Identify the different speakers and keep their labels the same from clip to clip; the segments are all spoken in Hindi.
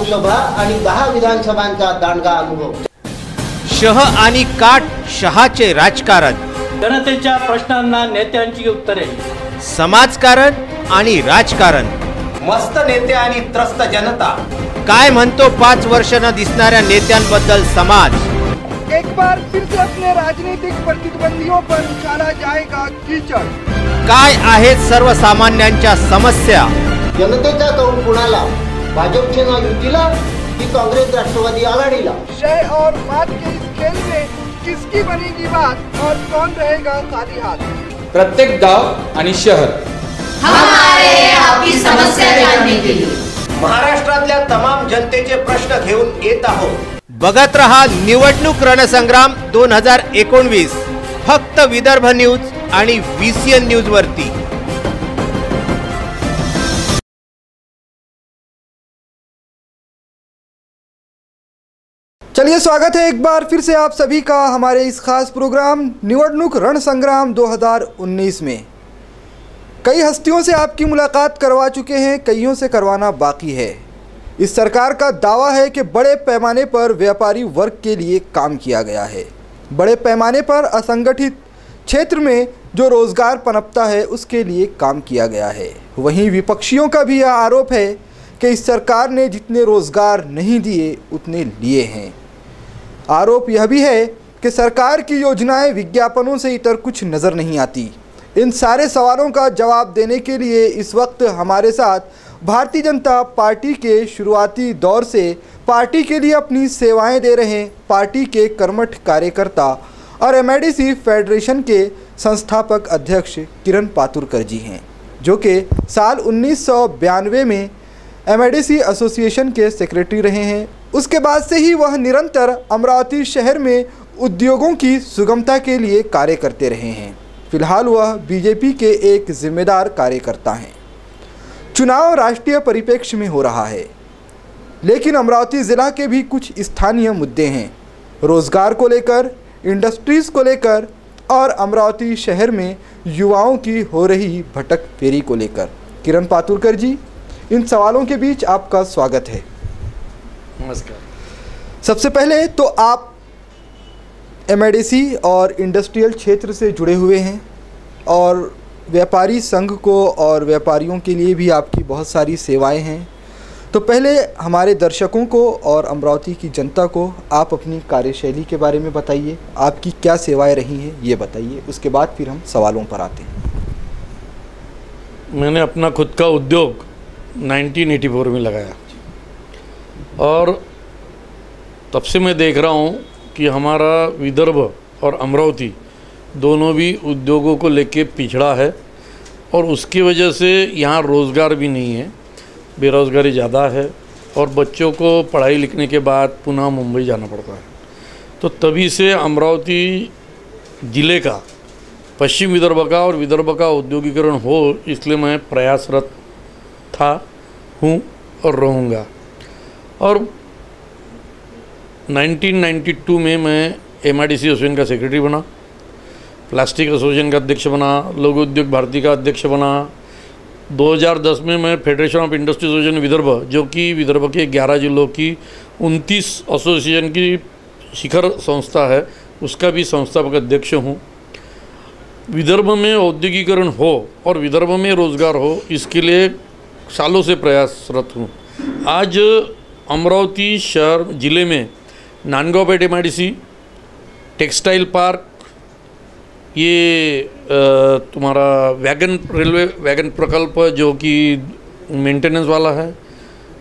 Speaker 1: लोकसभा आणि 10 विधानसभांचा दांडगा अनुभव।
Speaker 2: शह आणि काट शहाचे राजकारण,
Speaker 3: जनतेच्या प्रश्नांना नेत्यांची उत्तरे,
Speaker 2: समाजकारण आणि राजकारण,
Speaker 4: मस्त नेते आणि त्रस्त जनता,
Speaker 2: काय म्हणतो 5 वर्ष न दिसणाऱ्या नेत्यांबद्दल समाज।
Speaker 5: एक बार फिर से अपने राजनीतिक प्रतिद्वंदियों पर उछाला जाएगा कीचड़।
Speaker 2: काय आहेत सर्वसामान्यांच्या समस्या।
Speaker 1: जनतेचा कौल कुणाला, भाजपच्या युतीला की काँग्रेस राष्ट्रवादी आघाडीला।
Speaker 5: शय और बात के इस खेल में किसकी बनेगी बात और कौन रहेगा खाली हाथ।
Speaker 6: प्रत्येक गांव आणि शहर
Speaker 7: हमारे आपकी समस्या जानने के लिए
Speaker 4: महाराष्ट्रातल्या तमाम जनतेचे प्रश्न घेऊन येत आहोत।
Speaker 2: बघत रहा निवडणूक रणसंग्राम 2019 फक्त विदर्भ न्यूज आणि VCN न्यूज वरती।
Speaker 5: चलिए, स्वागत है एक बार फिर से आप सभी का हमारे इस खास प्रोग्राम निवडणूक रणसंग्राम 2019 में। कई हस्तियों से आपकी मुलाकात करवा चुके हैं, कईयों से करवाना बाकी है। इस सरकार का दावा है कि बड़े पैमाने पर व्यापारी वर्ग के लिए काम किया गया है। बड़े पैमाने पर असंगठित क्षेत्र में जो रोज़गार पनपता है उसके लिए काम किया गया है। वहीं विपक्षियों का भी यह आरोप है कि इस सरकार ने जितने रोज़गार नहीं दिए उतने लिए हैं। आरोप यह भी है कि सरकार की योजनाएं विज्ञापनों से इतर कुछ नज़र नहीं आती। इन सारे सवालों का जवाब देने के लिए इस वक्त हमारे साथ भारतीय जनता पार्टी के शुरुआती दौर से पार्टी के लिए अपनी सेवाएं दे रहे पार्टी के कर्मठ कार्यकर्ता और MIDC फेडरेशन के संस्थापक अध्यक्ष किरण पातुरकर जी हैं, जो कि साल 1992 में MIDC एसोसिएशन के सेक्रेटरी रहे हैं। उसके बाद से ही वह निरंतर अमरावती शहर में उद्योगों की सुगमता के लिए कार्य करते रहे हैं। फिलहाल वह बीजेपी के एक जिम्मेदार कार्यकर्ता हैं। चुनाव राष्ट्रीय परिप्रेक्ष्य में हो रहा है, लेकिन अमरावती ज़िला के भी कुछ स्थानीय मुद्दे हैं, रोज़गार को लेकर, इंडस्ट्रीज़ को लेकर और अमरावती शहर में युवाओं की हो रही भटक फेरी को लेकर। किरण पातुरकर जी, इन सवालों के बीच आपका स्वागत है।
Speaker 3: नमस्कार।
Speaker 5: सबसे पहले तो आप MIDC और इंडस्ट्रियल क्षेत्र से जुड़े हुए हैं और व्यापारी संघ को और व्यापारियों के लिए भी आपकी बहुत सारी सेवाएं हैं। तो पहले हमारे दर्शकों को और अमरावती की जनता को आप अपनी कार्यशैली के बारे में बताइए, आपकी क्या सेवाएं रही हैं ये बताइए, उसके बाद फिर हम सवालों पर आते हैं।
Speaker 3: मैंने अपना खुद का उद्योग 1984 में लगाया और तब से मैं देख रहा हूँ कि हमारा विदर्भ और अमरावती दोनों भी उद्योगों को लेके पिछड़ा है और उसकी वजह से यहाँ रोज़गार भी नहीं है, बेरोज़गारी ज़्यादा है और बच्चों को पढ़ाई लिखने के बाद पुनः मुंबई जाना पड़ता है। तो तभी से अमरावती ज़िले का, पश्चिम विदर्भ का और विदर्भ का औद्योगिकरण हो, इसलिए मैं प्रयासरत हूँ और रहूँगा। और 1992 में मैं MIDC एसोसिएशन का सेक्रेटरी बना, प्लास्टिक एसोसिएशन का अध्यक्ष बना, लघु उद्योग भारती का अध्यक्ष बना। 2010 में मैं federation of industry association Vidarbha, जो कि विदर्भ के 11 जिलों की 29 एसोसिएशन की शिखर संस्था है, उसका भी संस्थापक अध्यक्ष हूँ। विदर्भ में औद्योगिकरण हो और विदर्भ में रोज़गार हो, इसके लिए सालों से प्रयासरत हूँ। आज अमरावती शहर ज़िले में नांदगांवपेट MIDC, टेक्सटाइल पार्क, ये तुम्हारा रेलवे वैगन प्रकल्प जो कि मेंटेनेंस वाला है,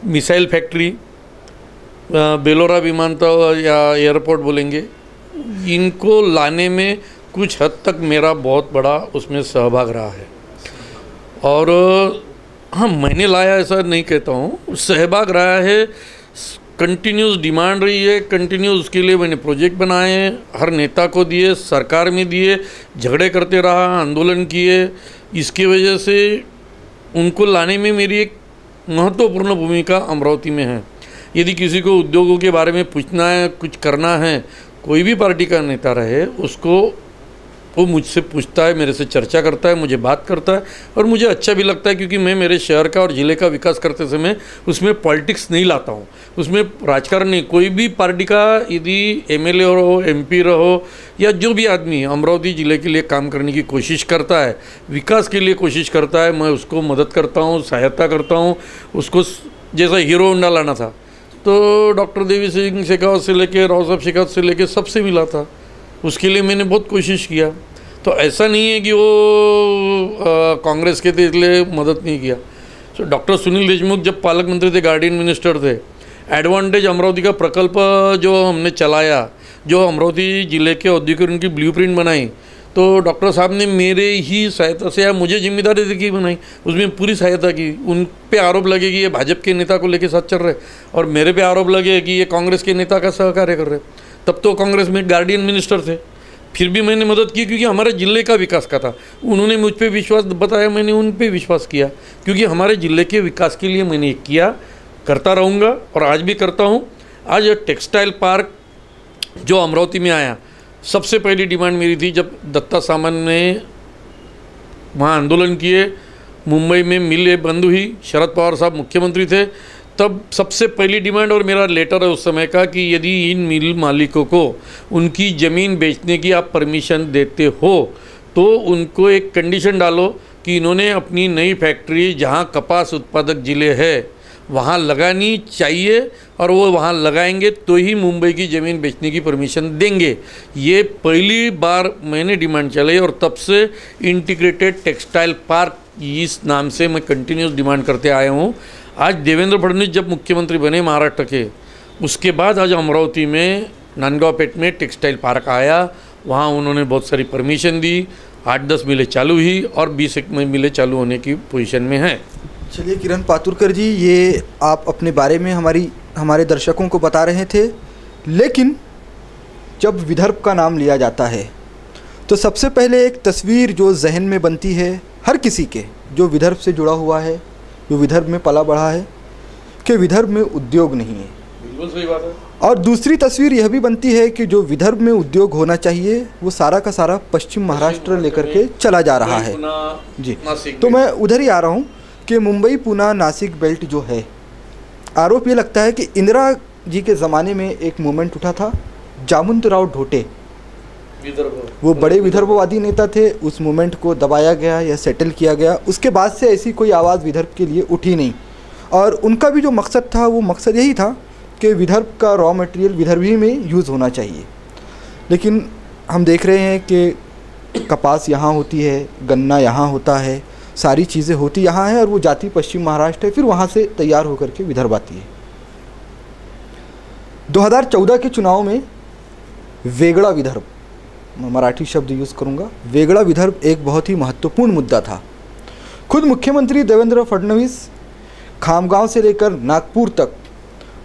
Speaker 3: मिसाइल फैक्ट्री, बेलोरा विमानतल या एयरपोर्ट बोलेंगे, इनको लाने में कुछ हद तक मेरा बहुत बड़ा उसमें सहभाग रहा है। और हाँ, मैंने लाया ऐसा नहीं कहता हूँ, सहभाग रहा है, कंटिन्यूस डिमांड रही है, कंटिन्यूस उसके लिए मैंने प्रोजेक्ट बनाए, हर नेता को दिए, सरकार में दिए, झगड़े करते रहा, आंदोलन किए। इसकी वजह से उनको लाने में मेरी एक महत्वपूर्ण भूमिका अमरावती में है। यदि किसी को उद्योगों के बारे में पूछना है, कुछ करना है, कोई भी पार्टी का नेता रहे, उसको वो मुझसे पूछता है, मेरे से चर्चा करता है, मुझे बात करता है और मुझे अच्छा भी लगता है, क्योंकि मैं मेरे शहर का और ज़िले का विकास करते समय उसमें पॉलिटिक्स नहीं लाता हूँ, उसमें राजकारण नहीं। कोई भी पार्टी का यदि एमएलए रहो, एमपी रहो या जो भी आदमी अमरावती ज़िले के लिए काम करने की कोशिश करता है, विकास के लिए कोशिश करता है, मैं उसको मदद करता हूँ, सहायता करता हूँ। उसको जैसा हीरो होंडा लाना था तो डॉक्टर देवी सिंह शेखावत से लेके राव साहब शेखावत से लेके सबसे मिला था, उसके लिए मैंने बहुत कोशिश किया। तो ऐसा नहीं है कि वो कांग्रेस के थे इसलिए मदद नहीं किया। तो डॉक्टर सुनील देशमुख जब पालक मंत्री थे, गार्डियन मिनिस्टर थे, एडवांटेज अमरावती का प्रकल्प जो हमने चलाया, जो अमरावती ज़िले के औद्योगिकरण की ब्लूप्रिंट बनाई, तो डॉक्टर साहब ने मेरे ही सहायता से, या मुझे जिम्मेदारी दी कि बनाई, उसमें पूरी सहायता की। उन पे आरोप लगे कि ये भाजपा के नेता को लेके साथ चल रहे और मेरे पे आरोप लगे कि ये कांग्रेस के नेता का सहकार्य कर रहे। तब तो कांग्रेस में गार्डियन मिनिस्टर थे, फिर भी मैंने मदद की क्योंकि हमारे ज़िले का विकास का था। उन्होंने मुझ पे विश्वास बताया, मैंने उन पे विश्वास किया, क्योंकि हमारे ज़िले के विकास के लिए मैंने किया, करता रहूँगा और आज भी करता हूँ। आज टेक्सटाइल पार्क जो अमरावती में आया, सबसे पहली डिमांड मेरी थी, जब दत्ता सामंत ने वहाँ आंदोलन किए, मुंबई में मिलें बंद हुई, शरद पवार साहब मुख्यमंत्री थे, तब सबसे पहली डिमांड और मेरा लेटर है उस समय का कि यदि इन मिल मालिकों को उनकी ज़मीन बेचने की आप परमिशन देते हो तो उनको एक कंडीशन डालो कि इन्होंने अपनी नई फैक्ट्री जहाँ कपास उत्पादक ज़िले है वहाँ लगानी चाहिए और वो वहाँ लगाएंगे तो ही मुंबई की ज़मीन बेचने की परमिशन देंगे। ये पहली बार मैंने डिमांड चलाई और तब से इंटीग्रेटेड टेक्सटाइल पार्क इस नाम से मैं कंटिन्यूस डिमांड करते आया हूँ। आज देवेंद्र फडणवीस जब मुख्यमंत्री बने महाराष्ट्र के, उसके बाद आज अमरावती में नांदगांवपेट में टेक्सटाइल पार्क आया, वहाँ उन्होंने बहुत सारी परमिशन दी, 8-10 मिलें चालू हुई और 20 मिलें चालू होने की पोजीशन में हैं।
Speaker 5: चलिए किरण पातुरकर जी, ये आप अपने बारे में हमारे दर्शकों को बता रहे थे, लेकिन जब विदर्भ का नाम लिया जाता है तो सबसे पहले एक तस्वीर जो जहन में बनती है हर किसी के जो विदर्भ से जुड़ा हुआ है, जो विदर्भ में पला बढ़ा है, कि विदर्भ में उद्योग नहीं है।
Speaker 3: बिल्कुल सही बात है।
Speaker 5: और दूसरी तस्वीर यह भी बनती है कि जो विदर्भ में उद्योग होना चाहिए वो सारा का सारा पश्चिम महाराष्ट्र लेकर के चला जा रहा है जी। तो मैं उधर ही आ रहा हूँ कि मुंबई पुणे नासिक बेल्ट जो है, आरोप ये लगता है कि इंदिरा जी के ज़माने में एक मूवमेंट उठा था, जामवंतराव ढोटे, वो बड़े विदर्भवादी नेता थे, उस मूवमेंट को दबाया गया या सेटल किया गया। उसके बाद से ऐसी कोई आवाज़ विदर्भ के लिए उठी नहीं, और उनका भी जो मकसद था वो मकसद यही था कि विदर्भ का रॉ मटेरियल विदर्भी में यूज़ होना चाहिए। लेकिन हम देख रहे हैं कि कपास यहाँ होती है, गन्ना यहाँ होता है, सारी चीज़ें होती यहाँ हैं और वो जाती पश्चिम महाराष्ट्र है, फिर वहाँ से तैयार होकर के विदर्भ आती है। 2014 के चुनाव में वेगड़ा विदर्भ, मैं मराठी शब्द यूज़ करूँगा, वेगड़ा विदर्भ एक बहुत ही महत्वपूर्ण मुद्दा था। खुद मुख्यमंत्री देवेंद्र फडणवीस खामगांव से लेकर नागपुर तक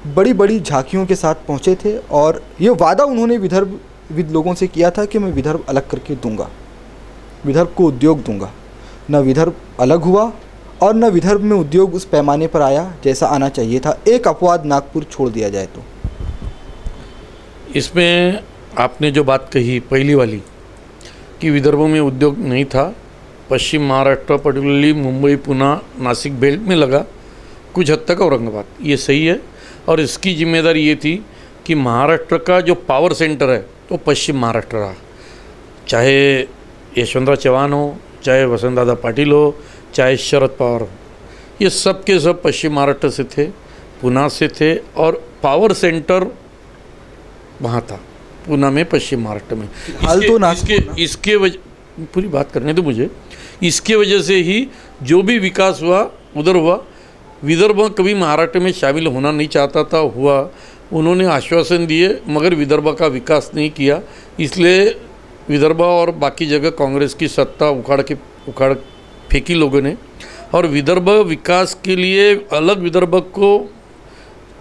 Speaker 5: बड़ी बड़ी झांकियों के साथ पहुँचे थे और ये वादा उन्होंने विदर्भ लोगों से किया था कि मैं विदर्भ अलग करके दूंगा, विदर्भ को उद्योग दूंगा। न विदर्भ अलग हुआ और न विदर्भ में उद्योग उस पैमाने पर आया जैसा आना चाहिए था, एक अपवाद नागपुर छोड़ दिया जाए तो।
Speaker 3: इसमें आपने जो बात कही पहली वाली कि विदर्भ में उद्योग नहीं था, पश्चिम महाराष्ट्र पर्टिकुलरली मुंबई पुणे नासिक बेल्ट में लगा, कुछ हद तक औरंगाबाद, ये सही है। और इसकी जिम्मेदारी ये थी कि महाराष्ट्र का जो पावर सेंटर है तो पश्चिम महाराष्ट्र रहा, चाहे यशवंतराव चौहान हो, चाहे वसंतदादा पाटिल हो, चाहे शरद पवार हो, ये सब के सब पश्चिम महाराष्ट्र से थे, पुणे से थे और पावर सेंटर वहाँ था पुणे में, पश्चिम महाराष्ट्र में। इसके वजह, पूरी बात करने दो मुझे, इसके वजह से ही जो भी विकास हुआ उधर हुआ। विदर्भ कभी महाराष्ट्र में शामिल होना नहीं चाहता था, हुआ, उन्होंने आश्वासन दिए मगर विदर्भ का विकास नहीं किया, इसलिए विदर्भ और बाकी जगह कांग्रेस की सत्ता उखाड़ फेंकी लोगों ने। और विदर्भ विकास के लिए अलग विदर्भ को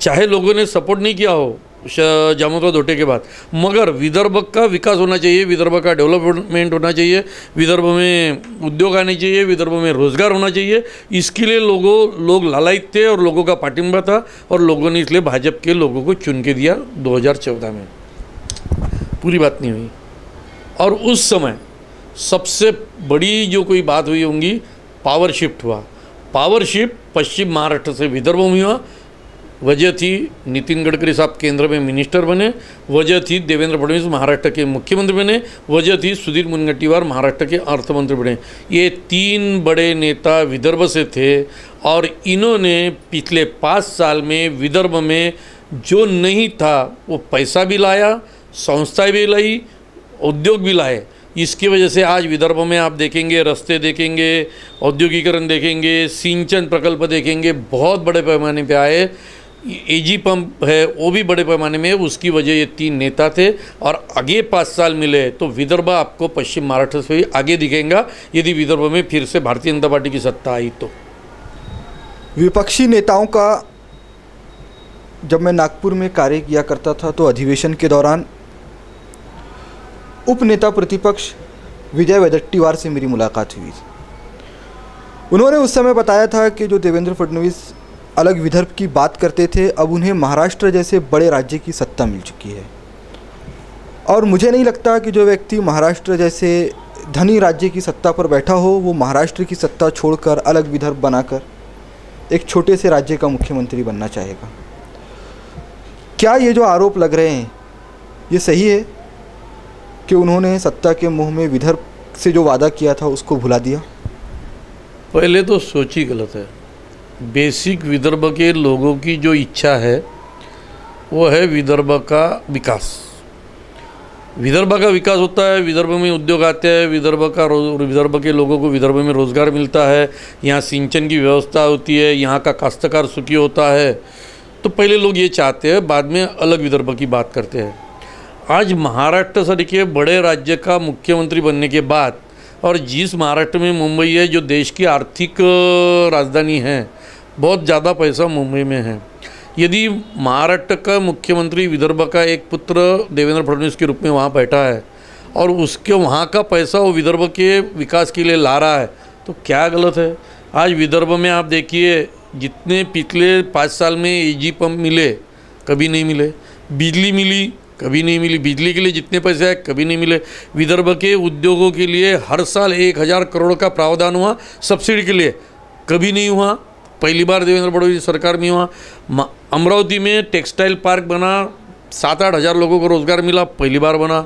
Speaker 3: चाहे लोगों ने सपोर्ट नहीं किया हो जामवंतराव ढोटे के बाद, मगर विदर्भ का विकास होना चाहिए, विदर्भ का डेवलपमेंट होना चाहिए, विदर्भ में उद्योग आने चाहिए, विदर्भ में रोजगार होना चाहिए, इसके लिए लोग लालायित थे और लोगों का पाटिंबा था और लोगों ने इसलिए भाजपा के लोगों को चुन के दिया 2014 में। पूरी बात नहीं हुई। और उस समय सबसे बड़ी जो कोई बात हुई होंगी, पावर शिफ्ट हुआ। पावर शिफ्ट पश्चिम महाराष्ट्र से विदर्भ में हुआ। वजह थी नितिन गडकरी साहब केंद्र में मिनिस्टर बने, वजह थी देवेंद्र फडणवीस महाराष्ट्र के मुख्यमंत्री बने, वजह थी सुधीर मुनगंटीवार महाराष्ट्र के अर्थमंत्री बने। ये 3 बड़े नेता विदर्भ से थे और इन्होंने पिछले 5 साल में विदर्भ में जो नहीं था वो पैसा भी लाया, संस्थाएं भी लाई, उद्योग भी लाए। इसकी वजह से आज विदर्भ में आप देखेंगे, रास्ते देखेंगे, औद्योगिकरण देखेंगे, सिंचन प्रकल्प देखेंगे, बहुत बड़े पैमाने पे आए। एजी पंप है वो भी बड़े पैमाने में, उसकी वजह ये 3 नेता थे। और आगे 5 साल मिले तो विदर्भ आपको पश्चिम महाराष्ट्र से भी आगे दिखेगा, यदि विदर्भ में फिर से भारतीय जनता पार्टी की सत्ता आई तो।
Speaker 5: विपक्षी नेताओं का जब मैं नागपुर में कार्य किया करता था तो अधिवेशन के दौरान उपनेता प्रतिपक्ष विजय वडेट्टीवार से मेरी मुलाकात हुई। उन्होंने उस समय बताया था कि जो देवेंद्र फडणवीस अलग विदर्भ की बात करते थे, अब उन्हें महाराष्ट्र जैसे बड़े राज्य की सत्ता मिल चुकी है। और मुझे नहीं लगता कि जो व्यक्ति महाराष्ट्र जैसे धनी राज्य की सत्ता पर बैठा हो, वो महाराष्ट्र की सत्ता छोड़कर अलग विदर्भ बनाकर एक छोटे से राज्य का मुख्यमंत्री बनना चाहेगा। क्या ये जो आरोप लग रहे हैं ये सही है कि उन्होंने सत्ता के मुंह में विदर्भ से जो वादा किया था उसको भुला दिया?
Speaker 3: पहले तो सोच ही गलत है। बेसिक विदर्भ के लोगों की जो इच्छा है वो है विदर्भ का विकास। विदर्भ का विकास होता है, विदर्भ में उद्योग आते हैं, विदर्भ के लोगों को विदर्भ में रोज़गार मिलता है, यहाँ सिंचन की व्यवस्था होती है, यहाँ का काश्तकार सुखी होता है। तो पहले लोग ये चाहते हैं, बाद में अलग विदर्भ की बात करते हैं। आज महाराष्ट्र सर के बड़े राज्य का मुख्यमंत्री बनने के बाद, और जिस महाराष्ट्र में मुंबई है जो देश की आर्थिक राजधानी है, बहुत ज़्यादा पैसा मुंबई में है। यदि महाराष्ट्र का मुख्यमंत्री विदर्भ का एक पुत्र देवेंद्र फडणवीस के रूप में वहाँ बैठा है और उसके वहाँ का पैसा वो विदर्भ के विकास के लिए ला रहा है, तो क्या गलत है? आज विदर्भ में आप देखिए, जितने पिछले 5 साल में एजी पंप मिले कभी नहीं मिले, बिजली मिली कभी नहीं मिली, बिजली के लिए जितने पैसे आए कभी नहीं मिले। विदर्भ के उद्योगों के लिए हर साल 1000 करोड़ का प्रावधान हुआ सब्सिडी के लिए, कभी नहीं हुआ। पहली बार देवेंद्र फडणवीस सरकार में हुआ। अमरावती में टेक्सटाइल पार्क बना, 7-8 हज़ार लोगों को रोज़गार मिला, पहली बार बना।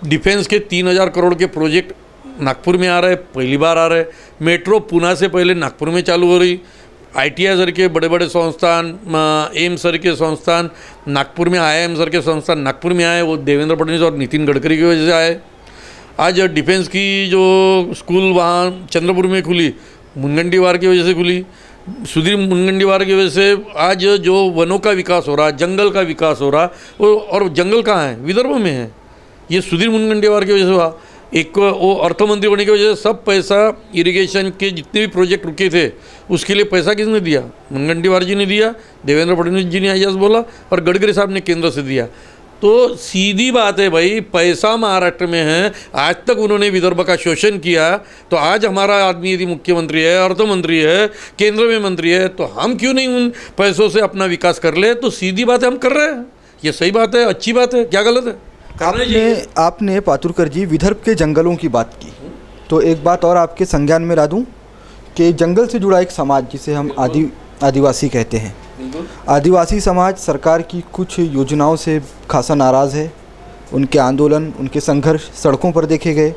Speaker 3: डिफेंस के 3000 करोड़ के प्रोजेक्ट नागपुर में आ रहे, पहली बार आ रहे। मेट्रो पुणे से पहले नागपुर में चालू हो रही। ITI सर के बड़े बड़े संस्थान, एम्स सर के संस्थान नागपुर में, IIM सर के संस्थान नागपुर में आए, वो देवेंद्र फडणवीस और नितिन गडकरी की वजह से आए। आज डिफेंस की जो स्कूल वहाँ चंद्रपुर में खुली, मुनगंटीवार की वजह से खुली। सुधीर मुनगंटीवार की वजह से आज जो वनों का विकास हो रहा, जंगल का विकास हो रहा, वो और जंगल कहाँ है? विदर्भ में है। ये सुधीर मुनगंटीवार की वजह से हुआ। एक वो अर्थमंत्री बनने की वजह से सब पैसा इरिगेशन के जितने भी प्रोजेक्ट रुके थे उसके लिए पैसा किसने दिया? मुनगंटीवार जी ने दिया, देवेंद्र फडणवीस जी ने आयास बोला और गडकरी साहब ने केंद्र से दिया। तो सीधी बात है भाई, पैसा महाराष्ट्र में है। आज तक उन्होंने विदर्भ का शोषण किया, तो आज हमारा आदमी यदि मुख्यमंत्री है, अर्थमंत्री है, केंद्र में मंत्री है, तो हम क्यों नहीं उन पैसों से अपना विकास कर ले? तो सीधी बात है, हम कर रहे हैं। ये सही बात है, अच्छी बात है, क्या गलत है?
Speaker 5: आपने पातुरकर जी विदर्भ के जंगलों की बात की, तो एक बात और आपके संज्ञान में ला दूं कि जंगल से जुड़ा एक समाज जिसे हम आदिवासी कहते हैं, आदिवासी समाज सरकार की कुछ योजनाओं से खासा नाराज़ है। उनके आंदोलन, उनके संघर्ष सड़कों पर देखे गए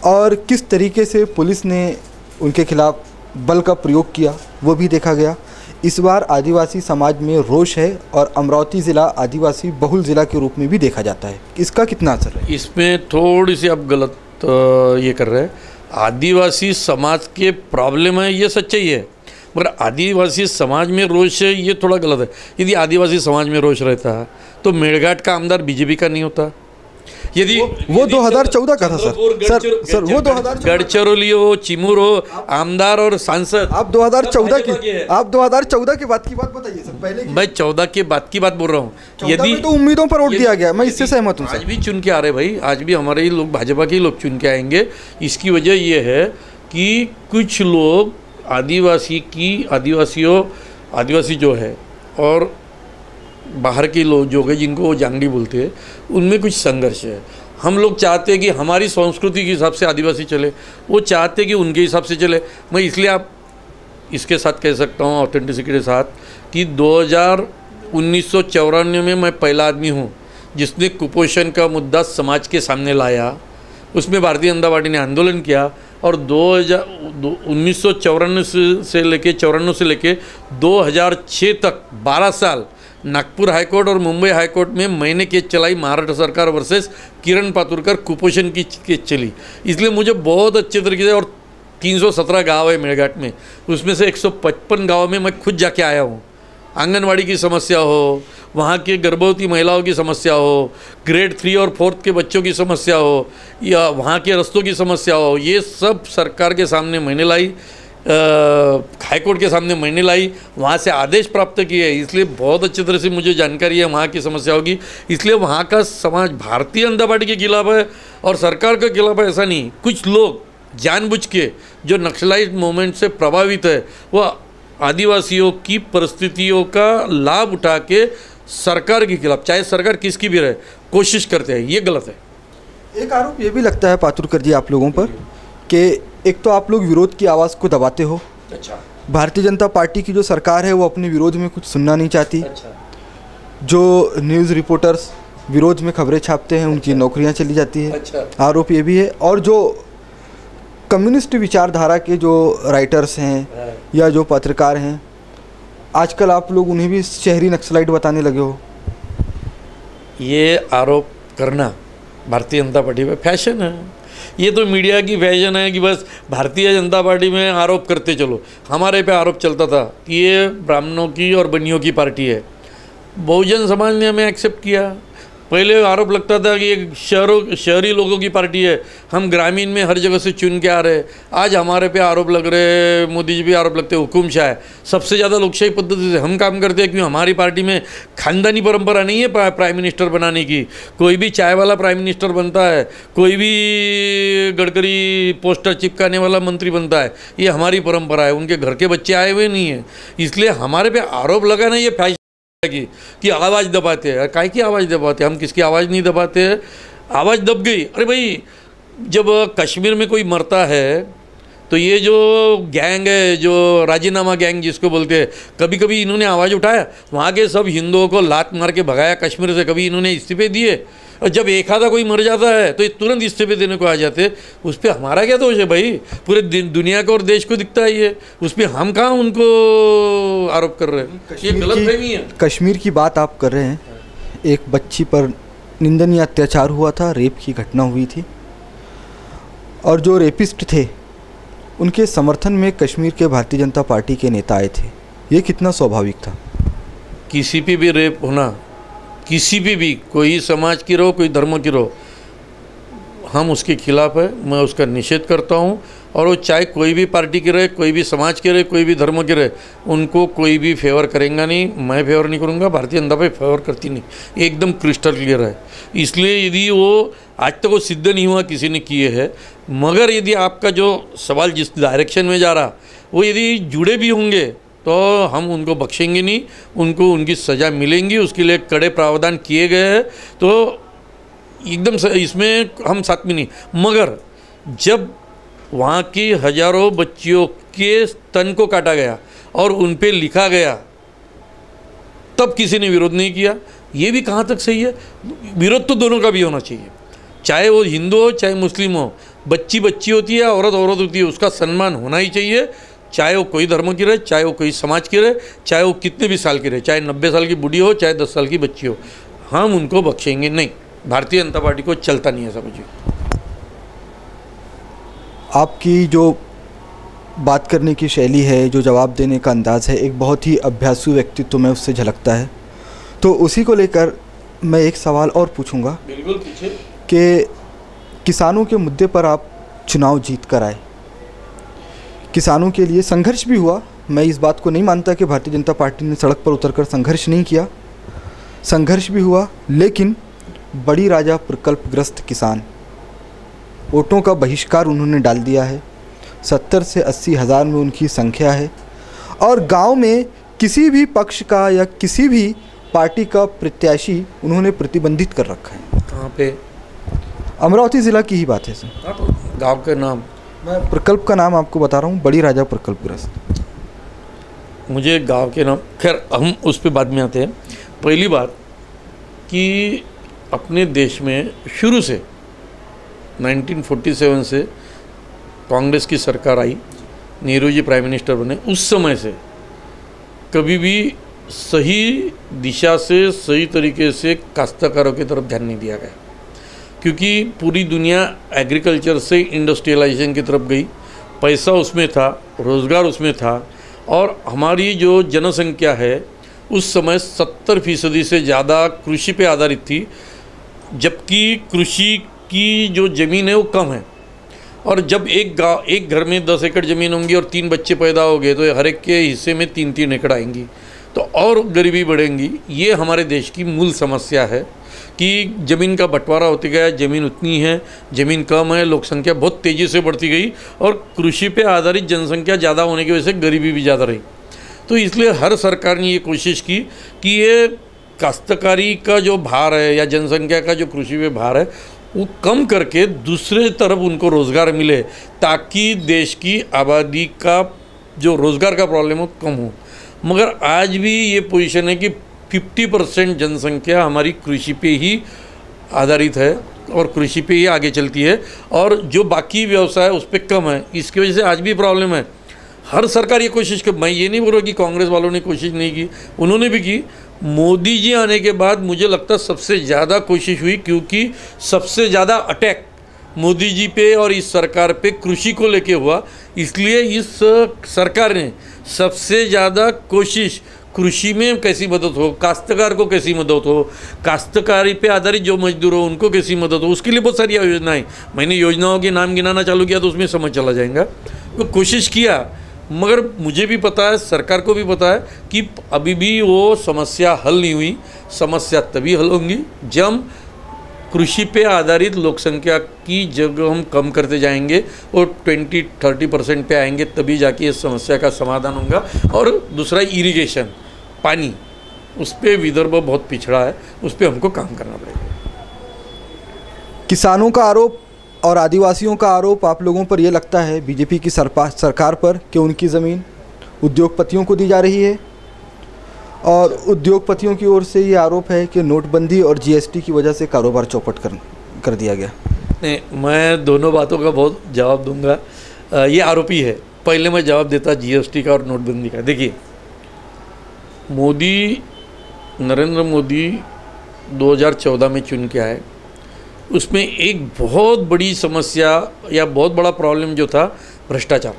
Speaker 5: और किस तरीके से पुलिस ने उनके खिलाफ बल का प्रयोग किया वो भी देखा गया। इस बार आदिवासी समाज में रोष है और अमरावती ज़िला आदिवासी बहुल ज़िला के रूप में भी देखा जाता है। इसका कितना असर है?
Speaker 3: इसमें थोड़ी सी आप गलत ये कर रहे हैं। आदिवासी समाज के प्रॉब्लम है, ये सच्चाई है, मगर आदिवासी समाज में रोष है ये थोड़ा गलत है। यदि आदिवासी समाज में रोष रहता है तो मेड़घाट का आमदार बीजेपी का नहीं होता। यदि
Speaker 5: वो 2014 का था सर वो 2014
Speaker 3: गडचिरोली हो, चिमूर हो, आमदार और सांसद।
Speaker 5: आप 2014 की बात बताइए सर, पहले की।
Speaker 3: मैं 14 के बाद की बात बोल रहा हूँ। यदि
Speaker 5: तो उम्मीदों पर वोट दिया गया, मैं इससे सहमत हूँ।
Speaker 3: आज भी चुन के आ रहे भाई, आज भी हमारे ही लोग, भाजपा के लोग चुन के आएंगे। इसकी वजह ये है कि कुछ लोग आदिवासी जो है और बाहर के लोग जो है जिनको वो जांगड़ी बोलते हैं, उनमें कुछ संघर्ष है। हम लोग चाहते हैं कि हमारी संस्कृति के हिसाब से आदिवासी चले, वो चाहते हैं कि उनके हिसाब से चले। मैं इसलिए आप इसके साथ कह सकता हूँ ऑथेंटिसिटी के साथ कि 1994 में मैं पहला आदमी हूँ जिसने कुपोषण का मुद्दा समाज के सामने लाया। उसमें भारतीय जनता पार्टी ने आंदोलन किया और 1994 से लेके 2006 तक 12 साल नागपुर हाईकोर्ट और मुंबई हाईकोर्ट में मैंने केस चलाई, महाराष्ट्र सरकार वर्सेस किरण पातुरकर कुपोषण की केस चली। इसलिए मुझे बहुत अच्छे तरीके से, और 317 गांव है मेरघाट में, उसमें से 155 गाँव में मैं खुद जाके आया हूँ। आंगनवाड़ी की समस्या हो, वहाँ के गर्भवती महिलाओं की समस्या हो, ग्रेड 3 और 4 के बच्चों की समस्या हो, या वहाँ के रास्तों की समस्या हो, ये सब सरकार के सामने मैंने लाई, हाईकोर्ट के सामने मैंने लाई, वहाँ से आदेश प्राप्त किए। इसलिए बहुत अच्छी तरह से मुझे जानकारी है वहाँ की समस्या होगी। इसलिए वहाँ का समाज भारतीय जनता पार्टी के खिलाफ है और सरकार के खिलाफ है ऐसा नहीं। कुछ लोग जानबूझ के जो नक्सलाइट मूवमेंट से प्रभावित है वो आदिवासियों की परिस्थितियों का लाभ उठा के सरकार के खिलाफ, चाहे सरकार किसकी भी रहे, कोशिश करते हैं। ये गलत है।
Speaker 5: एक आरोप ये भी लगता है पातुरकर जी आप लोगों पर कि एक तो आप लोग विरोध की आवाज़ को दबाते हो।
Speaker 3: अच्छा।
Speaker 5: भारतीय जनता पार्टी की जो सरकार है वो अपने विरोध में कुछ सुनना नहीं चाहती।
Speaker 3: अच्छा।
Speaker 5: जो न्यूज़ रिपोर्टर्स विरोध में खबरें छापते हैं उनकी नौकरियां चली जाती है।
Speaker 3: अच्छा।
Speaker 5: आरोप ये भी है। और जो कम्युनिस्ट विचारधारा के जो राइटर्स हैं या जो पत्रकार हैं, आजकल आप लोग उन्हें भी शहरी नक्सलाइट बताने लगे हो।
Speaker 3: ये आरोप करना भारतीय जनता पार्टी में फैशन है। ये तो मीडिया की फैशन है कि बस भारतीय जनता पार्टी में आरोप करते चलो। हमारे पे आरोप चलता था कि ये ब्राह्मणों की और बनियों की पार्टी है। बहुजन समाज ने हमें एक्सेप्ट किया। पहले आरोप लगता था कि ये शहरी लोगों की पार्टी है, हम ग्रामीण में हर जगह से चुन के आ रहे। आज हमारे पे आरोप लग रहे, मोदी जी भी आरोप लगते हैं हुकुमशाह है। सबसे ज़्यादा लोकशाही पद्धति से हम काम करते हैं क्यों? हमारी पार्टी में खानदानी परंपरा नहीं है प्राइम मिनिस्टर बनाने की। कोई भी चाय वाला प्राइम मिनिस्टर बनता है, कोई भी गडकरी पोस्टर चिपकाने वाला मंत्री बनता है। ये हमारी परंपरा है, उनके घर के बच्चे आए हुए नहीं हैं। इसलिए हमारे पे आरोप लगाना ये फैशन कि आवाज़ दबाते हैं। काय की आवाज़ दबाते हैं? हम किसकी आवाज़ नहीं दबाते हैं। आवाज़ दब गई। अरे भाई, जब कश्मीर में कोई मरता है तो ये जो गैंग है, जो राजीनामा गैंग जिसको बोलते हैं, कभी कभी इन्होंने आवाज़ उठाया, वहाँ के सब हिंदुओं को लात मार के भगाया कश्मीर से, कभी इन्होंने इस्तीफे दिए? और जब एक आधा कोई मर जाता है तो ये तुरंत इस्तीफे देने को आ जाते। उस पर हमारा क्या दोष है भाई? पूरे दुनिया को और देश को दिखता है ये, उस पर हम कहाँ उनको आरोप कर रहे हैं? ये गलतफहमी है।
Speaker 5: कश्मीर की बात आप कर रहे हैं। एक बच्ची पर निंदनीय अत्याचार हुआ था, रेप की घटना हुई थी, और जो रेपिस्ट थे उनके समर्थन में कश्मीर के भारतीय जनता पार्टी के नेता आए थे। ये कितना स्वाभाविक था?
Speaker 3: किसी पे भी रेप होना, किसी भी कोई समाज की रहो, कोई धर्म की रहो, हम उसके खिलाफ है। मैं उसका निषेध करता हूँ। और वो चाहे कोई भी पार्टी की रहे, कोई भी समाज के रहे, कोई भी धर्म के रहे, उनको कोई भी फेवर करेगा नहीं। मैं फेवर नहीं करूँगा, भारतीय जनता पार्टी फेवर करती नहीं, एकदम क्रिस्टल क्लियर है। इसलिए यदि वो आज तक वो सिद्ध नहीं हुआ किसी ने किए है, मगर यदि आपका जो सवाल जिस डायरेक्शन में जा रहा वो यदि जुड़े भी होंगे तो हम उनको बख्शेंगे नहीं, उनको उनकी सज़ा मिलेंगी, उसके लिए कड़े प्रावधान किए गए हैं। तो एकदम इसमें हम साथ में नहीं। मगर जब वहाँ की हजारों बच्चियों के स्तन को काटा गया और उन पे लिखा गया, तब किसी ने विरोध नहीं किया। ये भी कहाँ तक सही है? विरोध तो दोनों का भी होना चाहिए, चाहे वो हिंदू हो चाहे मुस्लिम हो। बच्ची बच्ची होती है, औरत औरत होती है, उसका सम्मान होना ही चाहिए, चाहे वो कोई धर्म की रहे, चाहे वो कोई समाज की रहे, चाहे वो कितने भी साल की रहे, चाहे 90 साल की बूढ़ी हो, चाहे 10 साल की बच्ची हो। हम उनको बख्शेंगे नहीं। भारतीय जनता पार्टी को चलता नहीं ऐसा कुछ।
Speaker 5: आपकी जो बात करने की शैली है, जो जवाब देने का अंदाज़ है, एक बहुत ही अभ्यासु व्यक्तित्व में उससे झलकता है। तो उसी को लेकर मैं एक सवाल और पूछूंगा।
Speaker 3: बिल्कुल पूछे।
Speaker 5: कि किसानों के मुद्दे पर आप चुनाव जीत कर आए, किसानों के लिए संघर्ष भी हुआ। मैं इस बात को नहीं मानता कि भारतीय जनता पार्टी ने सड़क पर उतरकर संघर्ष नहीं किया, संघर्ष भी हुआ। लेकिन बड़ी राजा प्रकल्पग्रस्त किसान, वोटों का बहिष्कार उन्होंने डाल दिया है। 70 से 80 हज़ार में उनकी संख्या है, और गांव में किसी भी पक्ष का या किसी भी पार्टी का प्रत्याशी उन्होंने प्रतिबंधित कर रखा है।
Speaker 3: कहाँ पे?
Speaker 5: अमरावती ज़िला की ही बात है सर।
Speaker 3: गांव के नाम,
Speaker 5: मैं प्रकल्प का नाम आपको बता रहा हूँ, बड़ी राजा प्रकल्पग्रस्त।
Speaker 3: मुझे गांव के नाम, खैर हम उस पर बाद में आते हैं। पहली बात कि अपने देश में शुरू से 1947 से कांग्रेस की सरकार आई, नेहरू जी प्राइम मिनिस्टर बने, उस समय से कभी भी सही दिशा से सही तरीके से काश्तकारों की तरफ ध्यान नहीं दिया गया, क्योंकि पूरी दुनिया एग्रीकल्चर से इंडस्ट्रियलाइजेशन की तरफ गई, पैसा उसमें था, रोज़गार उसमें था, और हमारी जो जनसंख्या है उस समय 70% से ज़्यादा कृषि पे आधारित थी, जबकि कृषि की जो ज़मीन है वो कम है। और जब एक घर में 10 एकड़ ज़मीन होंगी और 3 बच्चे पैदा हो गए तो हर एक के हिस्से में 3-3 एकड़ आएंगी, तो और गरीबी बढ़ेंगी। ये हमारे देश की मूल समस्या है कि ज़मीन का बंटवारा होते गया, ज़मीन उतनी है, ज़मीन कम है, लोक संख्या बहुत तेज़ी से बढ़ती गई और कृषि पे आधारित जनसंख्या ज़्यादा होने की वजह से गरीबी भी ज़्यादा रही। तो इसलिए हर सरकार ने ये कोशिश की कि ये काश्तकारी का जो भार है या जनसंख्या का जो कृषि पे भार है वो कम करके दूसरे तरफ उनको रोज़गार मिले, ताकि देश की आबादी का जो रोज़गार का प्रॉब्लम हो कम हो। मगर आज भी ये पोजीशन है कि 50% जनसंख्या हमारी कृषि पे ही आधारित है और कृषि पे ही आगे चलती है, और जो बाकी व्यवसाय उस पर कम है। इसकी वजह से आज भी प्रॉब्लम है। हर सरकार ये कोशिश कर, मैं ये नहीं बोल रहा कि कांग्रेस वालों ने कोशिश नहीं की, उन्होंने भी की। मोदी जी आने के बाद मुझे लगता है सबसे ज़्यादा कोशिश हुई, क्योंकि सबसे ज़्यादा अटैक मोदी जी पे और इस सरकार पे कृषि को लेके हुआ, इसलिए इस सरकार ने सबसे ज़्यादा कोशिश कृषि में कैसी मदद हो, काश्तकार को कैसी मदद हो, काश्तकारी पे आधारित जो मजदूर हो उनको कैसी मदद हो, उसके लिए बहुत सारी योजनाएं, मैंने योजनाओं के नाम गिनाना चालू किया तो उसमें समझ चला जाएगा। तो कोशिश किया, मगर मुझे भी पता है, सरकार को भी पता है कि अभी भी वो समस्या हल नहीं हुई। समस्या तभी हल होंगी जब कृषि पे आधारित लोक संख्या की जगह हम कम करते जाएंगे और 20-30% पे आएंगे, तभी जाके इस समस्या का समाधान होगा। और दूसरा इरिगेशन, पानी, उस पर विदर्भ बहुत पिछड़ा है, उस पर हमको काम करना पड़ेगा।
Speaker 5: किसानों का आरोप और आदिवासियों का आरोप आप लोगों पर यह लगता है बीजेपी की सरकार पर कि उनकी ज़मीन उद्योगपतियों को दी जा रही है, और उद्योगपतियों की ओर से ये आरोप है कि नोटबंदी और जीएसटी की वजह से कारोबार चौपट कर दिया गया।
Speaker 3: नहीं, मैं दोनों बातों का बहुत जवाब दूंगा। ये आरोपी है। पहले मैं जवाब देता जीएसटी का और नोटबंदी का। देखिए, नरेंद्र मोदी 2014 में चुन के आए, उसमें एक बहुत बड़ी समस्या या बहुत बड़ा प्रॉब्लम जो था भ्रष्टाचार।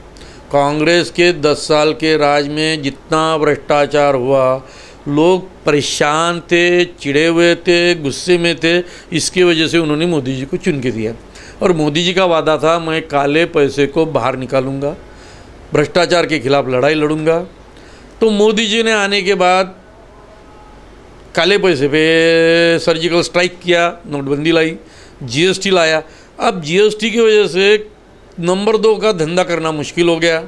Speaker 3: कांग्रेस के 10 साल के राज में जितना भ्रष्टाचार हुआ, लोग परेशान थे, चिढ़े हुए थे, गुस्से में थे। इसकी वजह से उन्होंने मोदी जी को चुन के दिया, और मोदी जी का वादा था मैं काले पैसे को बाहर निकालूंगा, भ्रष्टाचार के खिलाफ लड़ाई लड़ूंगा। तो मोदी जी ने आने के बाद काले पैसे पे सर्जिकल स्ट्राइक किया, नोटबंदी लाई, जीएसटी लाया। अब जीएसटी की वजह से नंबर 2 का धंधा करना मुश्किल हो गया,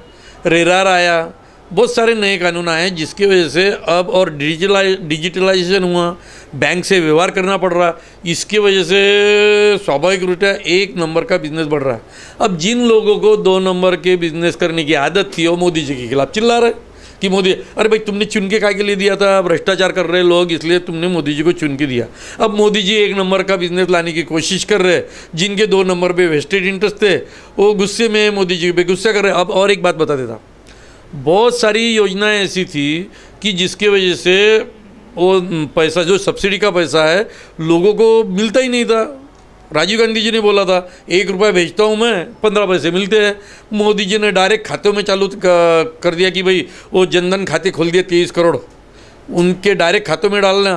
Speaker 3: रेरार आया, बहुत सारे नए कानून आए, जिसकी वजह से अब और डिजिटलाइजेशन हुआ, बैंक से व्यवहार करना पड़ रहा। इसकी वजह से स्वाभाविक रूप से 1 नंबर का बिजनेस बढ़ रहा है। अब जिन लोगों को 2 नंबर के बिजनेस करने की आदत थी वो मोदी जी के खिलाफ चिल्ला रहे कि मोदी, अरे भाई तुमने चुन के काय के लिए दिया था, भ्रष्टाचार कर रहे लोग इसलिए तुमने मोदी जी को चुन के दिया। अब मोदी जी 1 नंबर का बिजनेस लाने की कोशिश कर रहे, जिनके 2 नंबर पे वेस्टेड इंटरेस्ट थे वो गुस्से में मोदी जी पे गुस्सा कर रहे। अब और एक बात बता देता, बहुत सारी योजनाएं ऐसी थी कि जिसके वजह से वो पैसा, जो सब्सिडी का पैसा है, लोगों को मिलता ही नहीं था। राजीव गांधी जी ने बोला था 1 रुपया भेजता हूँ मैं, 15 पैसे मिलते हैं। मोदी जी ने डायरेक्ट खातों में चालू कर दिया कि भाई वो जनधन खाते खोल दिए, 23 करोड़ उनके डायरेक्ट खातों में डालना।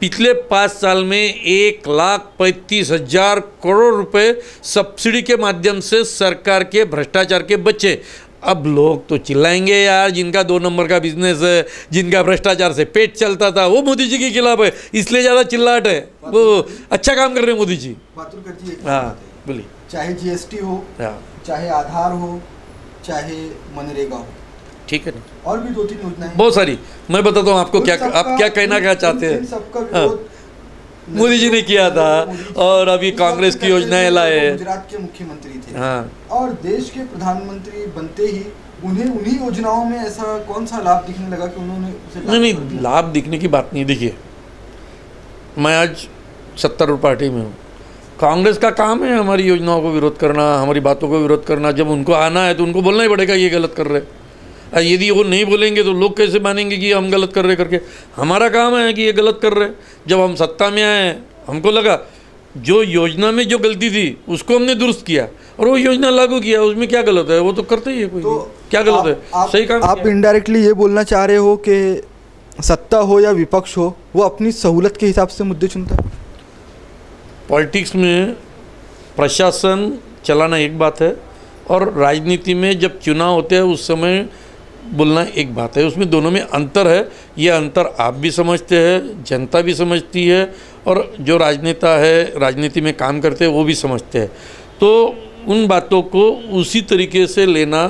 Speaker 3: पिछले 5 साल में 1,35,000 करोड़ रुपए सब्सिडी के माध्यम से सरकार के भ्रष्टाचार के बचे। अब लोग तो चिल्लाएंगे यार, जिनका 2 नंबर का बिजनेस है, जिनका भ्रष्टाचार से पेट चलता था, वो मोदी जी के खिलाफ है, इसलिए ज़्यादा चिल्लाहट है। वो अच्छा काम कर रहे हैं मोदी जी। हाँ बोलिए।
Speaker 5: चाहे जीएसटी हो, चाहे आधार हो, चाहे मनरेगा हो,
Speaker 3: ठीक है ना,
Speaker 5: और भी 2-3 योजनाएं
Speaker 3: बहुत सारी। मैं बताता हूँ आपको क्या, आप क्या कहना क्या चाहते हैं।
Speaker 5: सबका विरोध
Speaker 3: मोदी जी ने किया था, और अभी कांग्रेस की योजनाएं लाए।
Speaker 5: गुजरात के मुख्यमंत्री थे,
Speaker 3: हाँ,
Speaker 5: और देश के प्रधानमंत्री बनते ही उन्हें उन्हीं योजनाओं में ऐसा कौन सा लाभ दिखने लगा कि उन्होंने उसे
Speaker 3: नहीं, लाभ दिखने की बात नहीं। देखिए, मैं आज सत्तारूढ़ पार्टी में हूँ। कांग्रेस का काम है हमारी योजनाओं को विरोध करना, हमारी बातों को विरोध करना। जब उनको आना है तो उनको बोलना ही पड़ेगा ये गलत कर रहे। यदि वो नहीं बोलेंगे तो लोग कैसे मानेंगे कि हम गलत कर रहे करके। हमारा काम है कि ये गलत कर रहे। जब हम सत्ता में आए, हमको लगा जो योजना में जो गलती थी उसको हमने दुरुस्त किया और वो योजना लागू किया। उसमें क्या गलत है? वो तो करते ही है, कोई
Speaker 5: तो
Speaker 3: क्या गलत है? सही काम।
Speaker 5: आप इनडायरेक्टली ये बोलना चाह रहे हो कि सत्ता हो या विपक्ष हो, वो अपनी सहूलत के हिसाब से मुद्दे चुनता है।
Speaker 3: पॉलिटिक्स में प्रशासन चलाना एक बात है और राजनीति में जब चुनाव होते हैं उस समय बोलना एक बात है। उसमें दोनों में अंतर है। ये अंतर आप भी समझते हैं, जनता भी समझती है, और जो राजनेता है, राजनीति में काम करते हैं, वो भी समझते हैं। तो उन बातों को उसी तरीके से लेना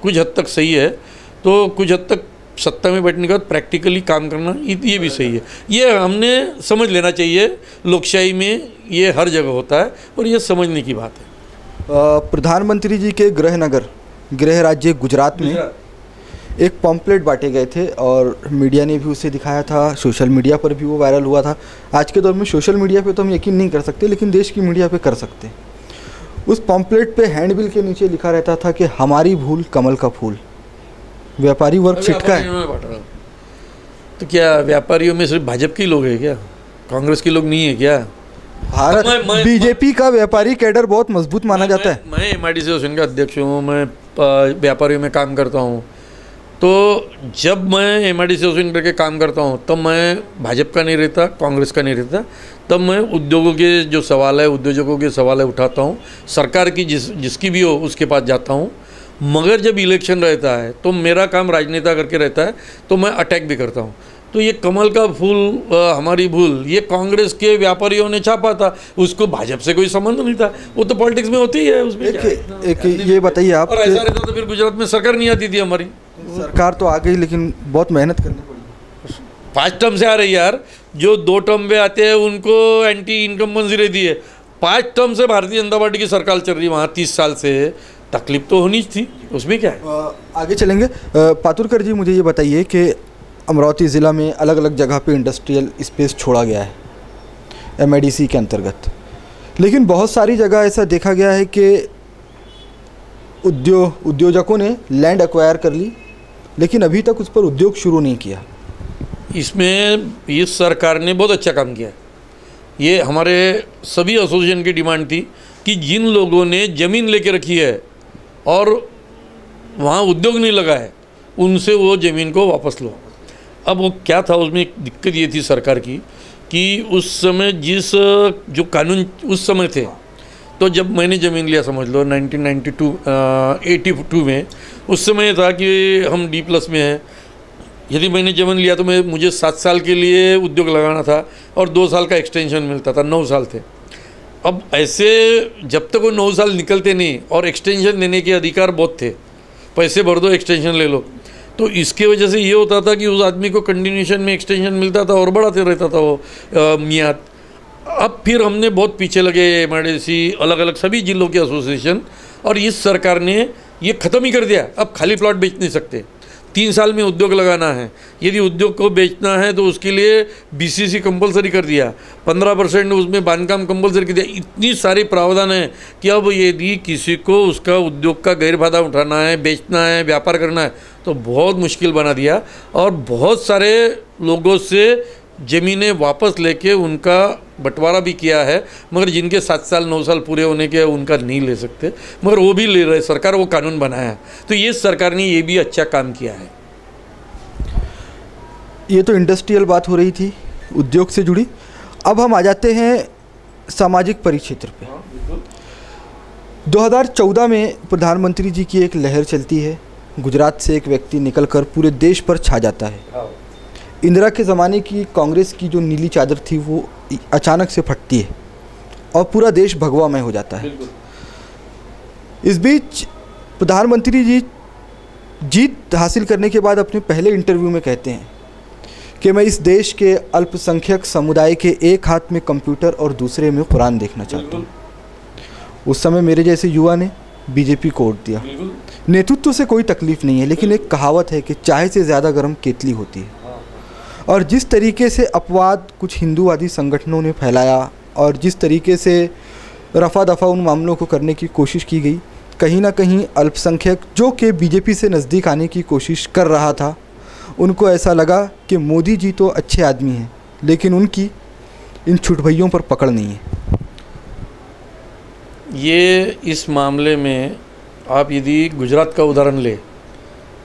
Speaker 3: कुछ हद तक सही है, तो कुछ हद तक सत्ता में बैठने के बाद प्रैक्टिकली काम करना ये भी सही है। ये हमने समझ लेना चाहिए। लोकशाही में ये हर जगह होता है और ये समझने की बात है।
Speaker 5: प्रधानमंत्री जी के गृह नगर, गृह राज्य गुजरात में एक पॉम्पलेट बांटे गए थे और मीडिया ने भी उसे दिखाया था, सोशल मीडिया पर भी वो वायरल हुआ था। आज के दौर में सोशल मीडिया पे तो हम यकीन नहीं कर सकते, लेकिन देश की मीडिया पे कर सकते हैं। उस पॉम्पलेट पे हैंडबिल के नीचे लिखा रहता था कि हमारी भूल कमल का फूल। व्यापारी वर्ग छिटका है।
Speaker 3: तो क्या व्यापारियों में सिर्फ भाजपा के लोग हैं क्या? कांग्रेस के लोग नहीं है क्या?
Speaker 5: भारत बीजेपी का व्यापारी कैडर बहुत मजबूत माना जाता है।
Speaker 3: मैं MIDC एसोसिएशन का अध्यक्ष हूँ, मैं व्यापारियों में काम करता हूँ। तो जब मैं MIDC एसोसिएशन करके काम करता हूँ तब मैं भाजपा का नहीं रहता, कांग्रेस का नहीं रहता। तब मैं उद्योगों के जो सवाल है, उद्योजकों के सवाल है उठाता हूँ। सरकार की जिसकी भी हो उसके पास जाता हूँ। मगर जब इलेक्शन रहता है तो मेरा काम राजनेता करके रहता है, तो मैं अटैक भी करता हूँ। तो ये कमल का फूल हमारी भूल, ये कांग्रेस के व्यापारियों ने छापा था, उसको भाजपा से कोई संबंध नहीं था। वो तो पॉलिटिक्स में होती ही है। उसमें
Speaker 5: एक ये बताइए आप,
Speaker 3: और ऐसा रहता तो फिर गुजरात में सरकार नहीं आती थी हमारी।
Speaker 5: सरकार तो आ गई, लेकिन बहुत मेहनत करनी पड़ी।
Speaker 3: 5 टर्म से आ रही यार। जो 2 टर्म में आते हैं उनको एंटी इनकम्बेंसी रहती है। 5 टर्म से भारतीय जनता पार्टी की सरकार चल रही है वहाँ 30 साल से। तकलीफ तो होनी थी, उसमें क्या है।
Speaker 5: आगे चलेंगे। पातुरकर जी, मुझे ये बताइए कि अमरावती ज़िला में अलग अलग जगह पे इंडस्ट्रियल स्पेस छोड़ा गया है MIDC के अंतर्गत, लेकिन बहुत सारी जगह ऐसा देखा गया है कि उद्योजकों ने लैंड एक्वायर कर ली, लेकिन अभी तक उस पर उद्योग शुरू नहीं किया।
Speaker 3: इसमें इस सरकार ने बहुत अच्छा काम किया। ये हमारे सभी एसोसिएशन की डिमांड थी कि जिन लोगों ने ज़मीन लेके रखी है और वहाँ उद्योग नहीं लगा है, उनसे वो ज़मीन को वापस लो। अब वो क्या था, उसमें एक दिक्कत ये थी सरकार की कि उस समय जिस जो कानून उस समय थे, तो जब मैंने ज़मीन लिया, समझ लो 1982 में, उस समय था कि हम D+ में हैं। यदि मैंने ज़मीन लिया तो मुझे 7 साल के लिए उद्योग लगाना था और 2 साल का एक्सटेंशन मिलता था, 9 साल थे। अब ऐसे जब तक वो 9 साल निकलते नहीं, और एक्सटेंशन देने के अधिकार बहुत थे, पैसे भर दो एक्सटेंशन ले लो, तो इसके वजह से ये होता था कि उस आदमी को कंटिन्यूशन में एक्सटेंशन मिलता था और बढ़ाते रहता था वो मियाद। अब फिर हमने बहुत पीछे लगे MIDC, अलग अलग सभी जिलों के एसोसिएशन, और इस सरकार ने ये ख़त्म ही कर दिया। अब खाली प्लॉट बेच नहीं सकते, 3 साल में उद्योग लगाना है। यदि उद्योग को बेचना है तो उसके लिए BCC कंपलसरी कर दिया, 15% उसमें बांधकाम कंपलसरी कर दिया। इतनी सारी प्रावधान है कि अब यदि किसी को उसका उद्योग का गैरफायदा उठाना है, बेचना है, व्यापार करना है, तो बहुत मुश्किल बना दिया। और बहुत सारे लोगों से ज़मीनें वापस लेके उनका बंटवारा भी किया है, मगर जिनके 7 साल 9 साल पूरे होने के उनका नहीं ले सकते, मगर वो भी ले रहे। सरकार वो कानून बनाया, तो ये सरकार ने ये भी अच्छा काम किया है।
Speaker 5: ये तो इंडस्ट्रियल बात हो रही थी, उद्योग से जुड़ी। अब हम आ जाते हैं सामाजिक परिक्षेत्र पे। 2014 में प्रधानमंत्री जी की एक लहर चलती है, गुजरात से एक व्यक्ति निकलकर पूरे देश पर छा जाता है। इंदिरा के ज़माने की कांग्रेस की जो नीली चादर थी वो अचानक से फटती है और पूरा देश भगवामय हो जाता है। इस बीच प्रधानमंत्री जी जीत हासिल करने के बाद अपने पहले इंटरव्यू में कहते हैं कि मैं इस देश के अल्पसंख्यक समुदाय के एक हाथ में कंप्यूटर और दूसरे में कुरान देखना चाहता हूँ। उस समय मेरे जैसे युवा ने बीजेपी को वोट दिया। नेतृत्व से कोई तकलीफ नहीं है, लेकिन एक कहावत है कि चाय से ज़्यादा गर्म केतली होती है। और जिस तरीके से अपवाद कुछ हिंदूवादी संगठनों ने फैलाया और जिस तरीके से रफा दफा उन मामलों को करने की कोशिश की गई, कहीं ना कहीं अल्पसंख्यक जो कि बीजेपी से नज़दीक आने की कोशिश कर रहा था, उनको ऐसा लगा कि मोदी जी तो अच्छे आदमी हैं, लेकिन उनकी इन छुटभइयों पर पकड़ नहीं है।
Speaker 3: ये इस मामले में आप यदि गुजरात का उदाहरण ले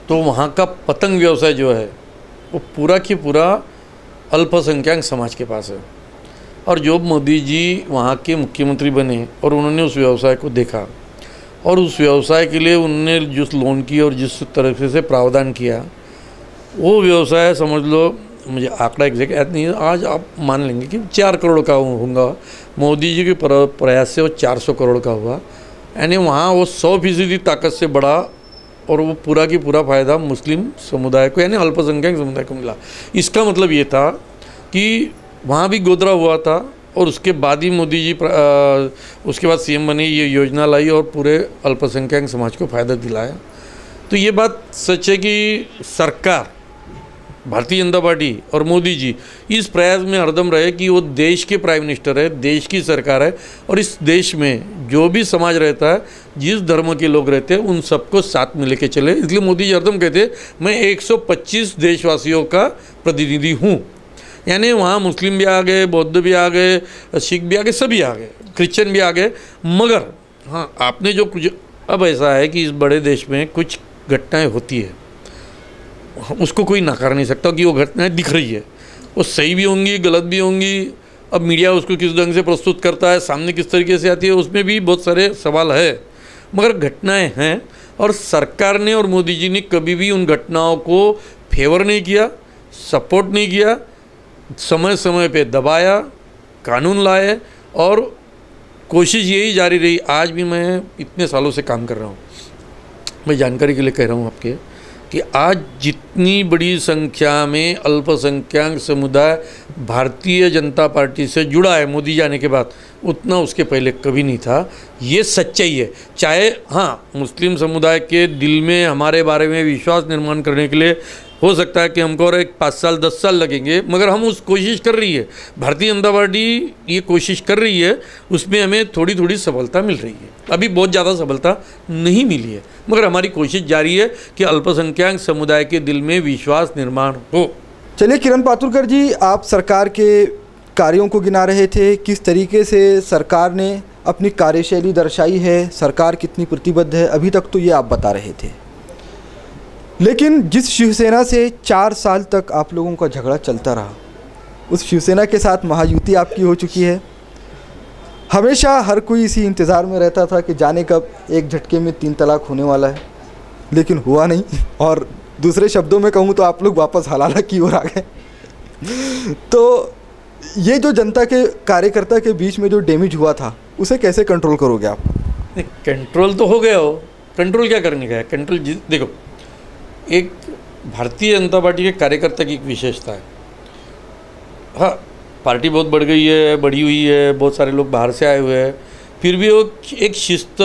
Speaker 3: तो वहाँ का पतंग व्यवसाय जो है वो पूरा की पूरा अल्पसंख्यक समाज के पास है। और जब मोदी जी वहाँ के मुख्यमंत्री बने और उन्होंने उस व्यवसाय को देखा और उस व्यवसाय के लिए उन्होंने जिस लोन की और जिस तरह से प्रावधान किया, वो व्यवसाय समझ लो, मुझे आंकड़ा एग्जैक्ट याद नहीं है, आज आप मान लेंगे कि 4 करोड़ का होगा। मोदी जी के प्रयास से वो 400 करोड़ का हुआ। यानी वहाँ वो 100% ताकत से बढ़ा और वो पूरा की पूरा फ़ायदा मुस्लिम समुदाय को यानी अल्पसंख्यक समुदाय को मिला। इसका मतलब ये था कि वहाँ भी गोदरा हुआ था और उसके बाद ही मोदी जी उसके बाद सीएम बने, ये योजना लाई और पूरे अल्पसंख्यक समाज को फ़ायदा दिलाया। तो ये बात सच है कि सरकार, भारतीय जनता पार्टी और मोदी जी इस प्रयास में हरदम रहे कि वो देश के प्राइम मिनिस्टर है, देश की सरकार है और इस देश में जो भी समाज रहता है, जिस धर्म के लोग रहते हैं, उन सबको साथ में लेके चले। इसलिए मोदी जी हरदम कहते मैं 125 देशवासियों का प्रतिनिधि हूँ। यानी वहाँ मुस्लिम भी आ गए, बौद्ध भी आ गए, सिख भी आ गए, सभी आ गए, क्रिश्चियन भी आ गए। मगर हाँ, आपने जो कुछ, अब ऐसा है कि इस बड़े देश में कुछ घटनाएँ होती है, उसको कोई नकार नहीं सकता कि वो घटनाएं दिख रही है, वो सही भी होंगी, गलत भी होंगी। अब मीडिया उसको किस ढंग से प्रस्तुत करता है, सामने किस तरीके से आती है, उसमें भी बहुत सारे सवाल है। मगर घटनाएं हैं और सरकार ने और मोदी जी ने कभी भी उन घटनाओं को फेवर नहीं किया, सपोर्ट नहीं किया, समय समय पे दबाया, कानून लाए और कोशिश यही जारी रही। आज भी मैं इतने सालों से काम कर रहा हूँ, मैं जानकारी के लिए कह रहा हूँ आपके कि आज जितनी बड़ी संख्या में अल्पसंख्यक समुदाय भारतीय जनता पार्टी से जुड़ा है मोदी जी आने के बाद, उतना उसके पहले कभी नहीं था। ये सच्चाई है। चाहे हाँ, मुस्लिम समुदाय के दिल में हमारे बारे में विश्वास निर्माण करने के लिए हो सकता है कि हमको और एक 5 साल 10 साल लगेंगे, मगर हम उस कोशिश कर रही है, भारतीय जनता पार्टी ये कोशिश कर रही है, उसमें हमें थोड़ी थोड़ी सफलता मिल रही है। अभी बहुत ज़्यादा सफलता नहीं मिली है, मगर हमारी कोशिश जारी है कि अल्पसंख्यक समुदाय के दिल में विश्वास निर्माण हो।
Speaker 5: चलिए किरण पातुरकर जी, आप सरकार के कार्यों को गिना रहे थे, किस तरीके से सरकार ने अपनी कार्यशैली दर्शाई है, सरकार कितनी प्रतिबद्ध है, अभी तक तो ये आप बता रहे थे। लेकिन जिस शिवसेना से 4 साल तक आप लोगों का झगड़ा चलता रहा, उस शिवसेना के साथ महायुति आपकी हो चुकी है। हमेशा हर कोई इसी इंतज़ार में रहता था कि जाने कब एक झटके में 3 तलाक होने वाला है, लेकिन हुआ नहीं। और दूसरे शब्दों में कहूँ तो आप लोग वापस हलाला की ओर आ गए। तो ये जो जनता के कार्यकर्ता के बीच में जो डैमेज हुआ था, उसे कैसे कंट्रोल करोगे आप?
Speaker 3: कंट्रोल तो हो गया हो, कंट्रोल क्या करने का है? कंट्रोल देखो, एक भारतीय जनता पार्टी के कार्यकर्ता की एक विशेषता है। हाँ, पार्टी बहुत बढ़ गई है, बढ़ी हुई है, बहुत सारे लोग बाहर से आए हुए हैं, फिर भी वो एक शिस्त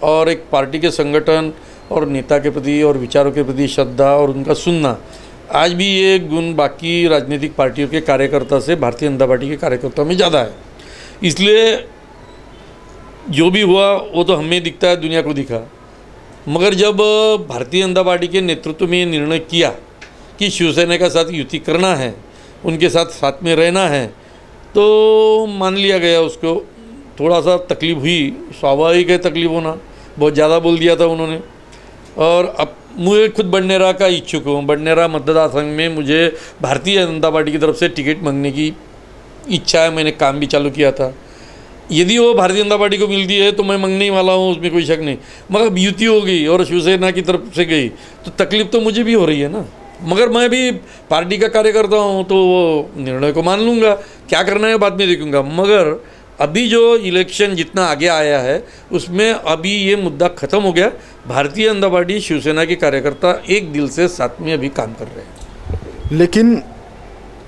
Speaker 3: और एक पार्टी के संगठन और नेता के प्रति और विचारों के प्रति श्रद्धा और उनका सुनना, आज भी ये गुण बाकी राजनीतिक पार्टियों के कार्यकर्ता से भारतीय जनता पार्टी के कार्यकर्ताओं में ज़्यादा है। इसलिए जो भी हुआ वो तो हमें दिखता है, दुनिया को दिखा। मगर जब भारतीय जनता पार्टी के नेतृत्व में ये निर्णय किया कि शिवसेना के साथ युति करना है, उनके साथ में रहना है, तो मान लिया गया उसको। थोड़ा सा तकलीफ हुई, स्वाभाविक है तकलीफ होना, बहुत ज़्यादा बोल दिया था उन्होंने। और अब मुझे खुद बडनेरा का इच्छुक हूँ, बडनेरा मतदार संघ में मुझे भारतीय जनता पार्टी की तरफ से टिकट मांगने की इच्छा है, मैंने काम भी चालू किया था। यदि वो भारतीय जनता पार्टी को मिलती है तो मैं मांगने ही वाला हूँ, उसमें कोई शक नहीं। मगर अब युति हो गई और शिवसेना की तरफ से गई तो तकलीफ तो मुझे भी हो रही है ना। मगर मैं भी पार्टी का कार्यकर्ता हूँ तो वो निर्णय को मान लूँगा, क्या करना है बाद में देखूँगा। मगर अभी जो इलेक्शन जितना आगे आया है उसमें अभी ये मुद्दा ख़त्म हो गया। भारतीय जनता पार्टी शिवसेना के कार्यकर्ता एक दिल से साथ में अभी काम कर रहे हैं।
Speaker 5: लेकिन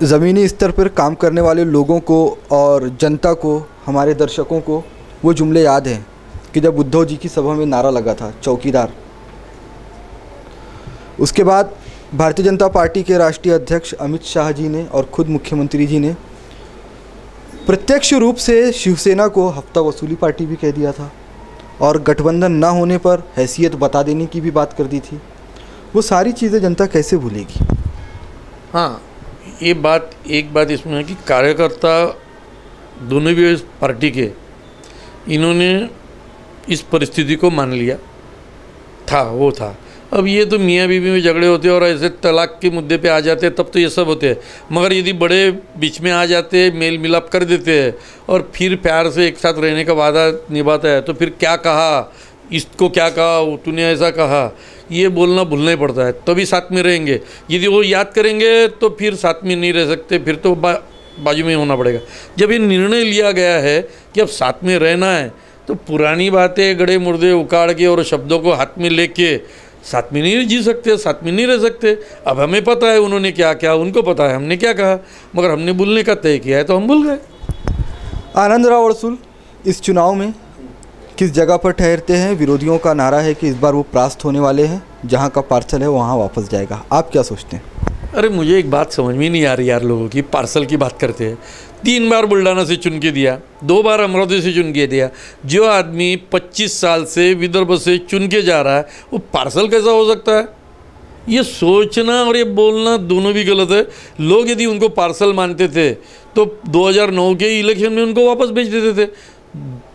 Speaker 5: ज़मीनी स्तर पर काम करने वाले लोगों को और जनता को, हमारे दर्शकों को वो जुमले याद हैं कि जब उद्धव जी की सभा में नारा लगा था चौकीदार, उसके बाद भारतीय जनता पार्टी के राष्ट्रीय अध्यक्ष अमित शाह जी ने और खुद मुख्यमंत्री जी ने प्रत्यक्ष रूप से शिवसेना को हफ्ता वसूली पार्टी भी कह दिया था और गठबंधन न होने पर हैसियत बता देने की भी बात कर दी थी। वो सारी चीज़ें जनता कैसे भूलेगी?
Speaker 3: हाँ, ये बात, एक बात इसमें है कि कार्यकर्ता दोनों भी इस पार्टी के, इन्होंने इस परिस्थिति को मान लिया था, वो था। अब ये तो मियाँ बीवी में झगड़े होते हैं और ऐसे तलाक के मुद्दे पे आ जाते हैं, तब तो ये सब होते हैं। मगर यदि बड़े बीच में आ जाते हैं, मेल मिलाप कर देते हैं और फिर प्यार से एक साथ रहने का वादा निभाता है, तो फिर क्या कहा, इसको क्या कहा, तूने ऐसा कहा, ये बोलना भूलना ही पड़ता है, तभी साथ में रहेंगे। यदि वो याद करेंगे तो फिर साथ में नहीं रह सकते, फिर तो बाजू में होना पड़ेगा। जब ये निर्णय लिया गया है कि अब साथ में रहना है, तो पुरानी बातें गड़े मुर्दे उखाड़ के और शब्दों को हाथ में लेके साथ में नहीं जी सकते, साथ में नहीं रह सकते। अब हमें पता है उन्होंने क्या क्या, उनको पता है हमने क्या कहा, मगर हमने भूलने का तय किया है तो हम भूल गए।
Speaker 5: आनंदराव अडसुल इस चुनाव में किस जगह पर ठहरते हैं? विरोधियों का नारा है कि इस बार वो परास्त होने वाले हैं, जहां का पार्सल है वहां वापस जाएगा। आप क्या सोचते हैं?
Speaker 3: अरे मुझे एक बात समझ में नहीं आ रही यार, लोगों की पार्सल की बात करते हैं। 3 बार बुल्डाना से चुन के दिया, 2 बार अमरावती से चुन के दिया। जो आदमी 25 साल से विदर्भ से चुन के जा रहा है, वो पार्सल कैसा हो सकता है? ये सोचना और ये बोलना दोनों भी गलत है। लोग यदि उनको पार्सल मानते थे तो 2009 के इलेक्शन में उनको वापस भेज देते थे।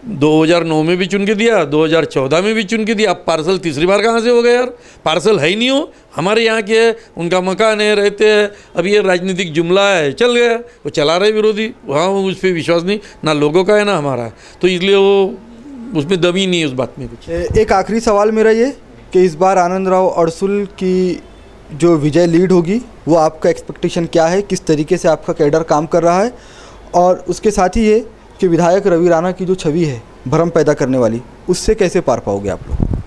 Speaker 3: 2009 में भी चुन के दिया, 2014 में भी चुन के दिया। अब पार्सल तीसरी बार कहाँ से हो गया यार? पार्सल है ही नहीं हो, हमारे यहाँ के है, उनका मकान है, रहते हैं। अब ये राजनीतिक जुमला है, चल गया, वो चला रहे विरोधी, वहाँ उस पर विश्वास नहीं, ना लोगों का है ना हमारा है, तो इसलिए वो उसमें दम ही नहीं है उस बात में कुछ।
Speaker 5: एक आखिरी सवाल मेरा ये कि इस बार आनंदराव अडसुल की जो विजय लीड होगी, वो आपका एक्सपेक्टेशन क्या है? किस तरीके से आपका कैडर काम कर रहा है? और उसके साथ ही ये कि विधायक रवि राणा की जो छवि है भ्रम पैदा करने वाली, उससे कैसे पार पाओगे आप लोग?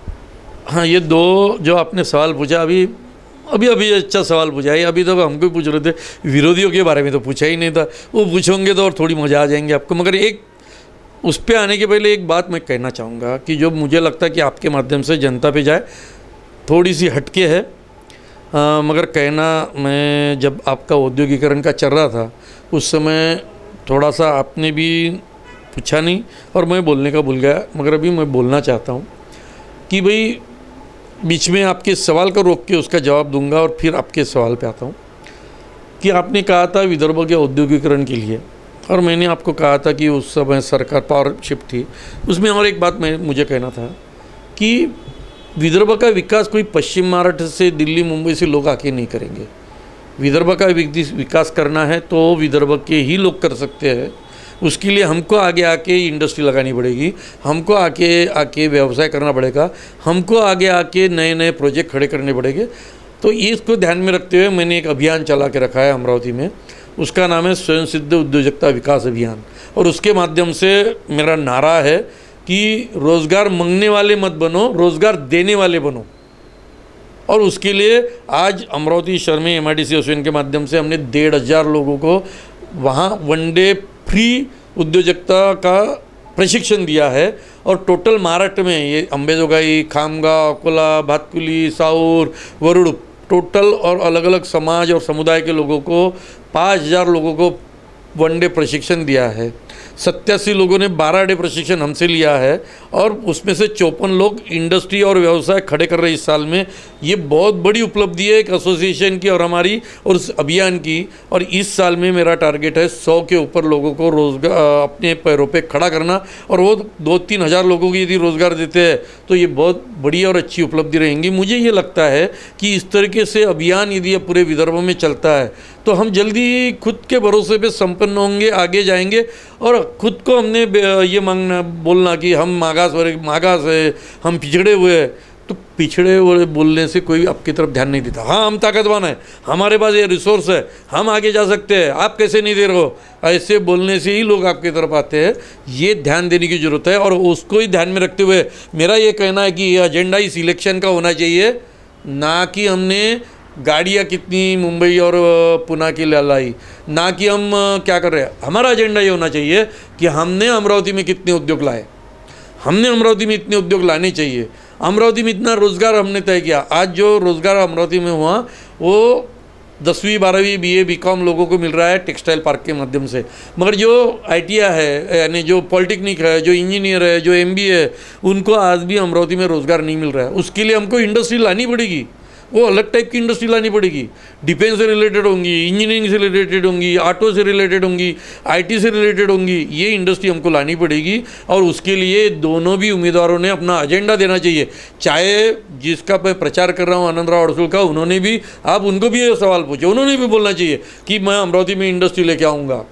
Speaker 3: हाँ, ये दो जो आपने सवाल पूछा, अभी अच्छा सवाल पूछा है। अभी तो हमको ही पूछ रहे थे, विरोधियों के बारे में तो पूछा ही नहीं था। वो पूछोगे तो और थोड़ी मज़ा आ जाएंगे आपको। मगर एक उस पर आने के पहले एक बात मैं कहना चाहूँगा कि जो मुझे लगता है कि आपके माध्यम से जनता पे जाए, थोड़ी सी हटके है, मगर कहना, मैं जब आपका औद्योगिकरण का चल रहा था उस समय थोड़ा सा आपने भी पूछा नहीं और मैं बोलने का भूल गया, मगर अभी मैं बोलना चाहता हूँ कि भाई बीच में आपके सवाल को रोक के उसका जवाब दूंगा और फिर आपके सवाल पे आता हूँ कि आपने कहा था विदर्भ के औद्योगिकरण के लिए, और मैंने आपको कहा था कि उस समय सरकार पावरशिप थी, उसमें और एक बात मुझे कहना था कि विदर्भ का विकास कोई पश्चिम महाराष्ट्र से, दिल्ली, मुंबई से लोग आके नहीं करेंगे। विदर्भ का विकास करना है तो विदर्भ के ही लोग कर सकते हैं। उसके लिए हमको आगे आके इंडस्ट्री लगानी पड़ेगी, हमको आके व्यवसाय करना पड़ेगा, हमको आगे आके नए नए प्रोजेक्ट खड़े करने पड़ेंगे। तो इसको ध्यान में रखते हुए मैंने एक अभियान चला के रखा है अमरावती में, उसका नाम है स्वयं सिद्ध उद्योजकता विकास अभियान। और उसके माध्यम से मेरा नारा है कि रोज़गार मांगने वाले मत बनो, रोज़गार देने वाले बनो। और उसके लिए आज अमरावती शहर में MIDC एसोसिएशन के माध्यम से हमने 1,500 लोगों को वहाँ 1 डे फ्री उद्योजकता का प्रशिक्षण दिया है। और टोटल महाराष्ट्र में ये अंबेजोगाई, खामगांव, अकोला, भातकुली, साऊर, वरुड़, टोटल और अलग अलग समाज और समुदाय के लोगों को 5,000 लोगों को 1 डे प्रशिक्षण दिया है। 87 लोगों ने 12 डे प्रशिक्षण हमसे लिया है और उसमें से 54 लोग इंडस्ट्री और व्यवसाय खड़े कर रहे हैं इस साल में। ये बहुत बड़ी उपलब्धि है एक एसोसिएशन की और हमारी और उस अभियान की। और इस साल में मेरा टारगेट है 100 के ऊपर लोगों को रोज़गार अपने पैरों पे खड़ा करना, और वो 2-3 हज़ार लोगों को यदि रोज़गार देते हैं तो ये बहुत बड़ी और अच्छी उपलब्धि रहेंगी। मुझे ये लगता है कि इस तरीके से अभियान यदि पूरे विदर्भ में चलता है तो हम जल्दी खुद के भरोसे पे संपन्न होंगे, आगे जाएंगे। और खुद को हमने ये मांगना बोलना कि हम मागास है, हम पिछड़े हुए हैं, तो पिछड़े हुए बोलने से कोई आपकी तरफ ध्यान नहीं देता। हाँ, हम ताकतवान हैं, हमारे पास ये रिसोर्स है, हम आगे जा सकते हैं, आप कैसे नहीं दे रहे हो, ऐसे बोलने से ही लोग आपकी तरफ आते हैं। ये ध्यान देने की ज़रूरत है। और उसको ही ध्यान में रखते हुए मेरा ये कहना है कि ये एजेंडा इस इलेक्शन का होना चाहिए, ना कि हमने गाड़ियाँ कितनी मुंबई और पुणे की लाई, ना कि हम क्या कर रहे हैं। हमारा एजेंडा ये होना चाहिए कि हमने अमरावती में कितने उद्योग लाए, हमने अमरावती में इतने उद्योग लाने चाहिए, अमरावती में इतना रोज़गार हमने तय किया। आज जो रोज़गार अमरावती में हुआ वो 10वीं 12वीं BA BCom लोगों को मिल रहा है टेक्सटाइल पार्क के माध्यम से, मगर जो ITI है यानी जो पॉलिटेक्निक है, जो इंजीनियर है, जो MBA है, उनको आज भी अमरावती में रोज़गार नहीं मिल रहा है। उसके लिए हमको इंडस्ट्री लानी पड़ेगी, वो अलग टाइप की इंडस्ट्री लानी पड़ेगी। डिफेंस से रिलेटेड होंगी, इंजीनियरिंग से रिलेटेड होंगी, ऑटो से रिलेटेड होंगी, IT से रिलेटेड होंगी, ये इंडस्ट्री हमको लानी पड़ेगी। और उसके लिए दोनों भी उम्मीदवारों ने अपना एजेंडा देना चाहिए। चाहे जिसका मैं प्रचार कर रहा हूँ आनंदराव अडसुल का, उन्होंने भी, आप उनको भी ये सवाल पूछे, उन्होंने भी बोलना चाहिए कि मैं अमरावती में इंडस्ट्री लेके आऊँगा।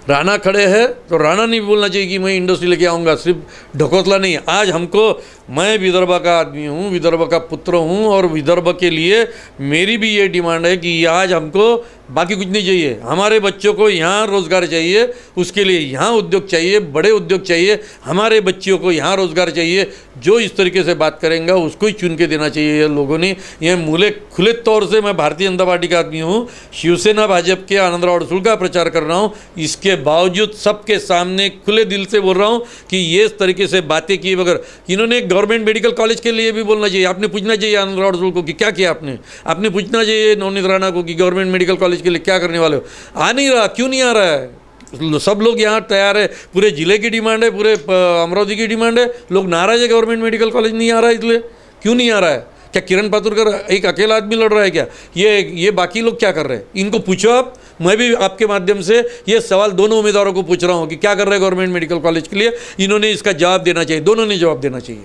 Speaker 3: राणा खड़े हैं तो राणा नहीं बोलना चाहिए कि मैं इंडस्ट्री लेके आऊँगा, सिर्फ ढकोसला नहीं। आज हमको, मैं विदर्भ का आदमी हूँ, विदर्भ का पुत्र हूँ, और विदर्भ के लिए मेरी भी ये डिमांड है कि आज हमको बाकी कुछ नहीं चाहिए, हमारे बच्चों को यहाँ रोज़गार चाहिए, उसके लिए यहाँ उद्योग चाहिए, बड़े उद्योग चाहिए, हमारे बच्चियों को यहाँ रोज़गार चाहिए। जो इस तरीके से बात करेंगे उसको ही चुन के देना चाहिए लोगों ने। यह मूले खुले तौर से मैं भारतीय जनता पार्टी का आदमी हूँ, शिवसेना भाजपा के आनंदराव अडसुल का प्रचार कर रहा हूँ। इसके बावजूद सबके सामने खुले दिल से बोल रहा हूँ कि ये इस तरीके से बातें किए बगैर, इन्होंने गवर्नमेंट मेडिकल कॉलेज के लिए भी बोलना चाहिए। आपने पूछना चाहिए आनंदराव अडसुल को कि क्या किया आपने पूछना चाहिए नवनीत राणा को कि गवर्नमेंट मेडिकल कॉलेज के लिए क्या करने वाले हो। आ नहीं रहा, क्यों नहीं आ रहा है? सब लोग यहाँ तैयार है, पूरे जिले की डिमांड है, पूरे अमरावती की डिमांड है, लोग नाराज है गवर्नमेंट मेडिकल कॉलेज नहीं आ रहा है, इसलिए क्यों नहीं आ रहा है? क्या किरण पातुरकर एक अकेला आदमी लड़ रहा है क्या? ये बाकी लोग क्या कर रहे हैं? इनको पूछो आप। मैं भी आपके माध्यम से ये सवाल दोनों उम्मीदवारों को पूछ रहा हूँ कि क्या कर रहे हैं गवर्नमेंट मेडिकल कॉलेज के लिए। इन्होंने इसका जवाब देना चाहिए, दोनों ने जवाब देना चाहिए।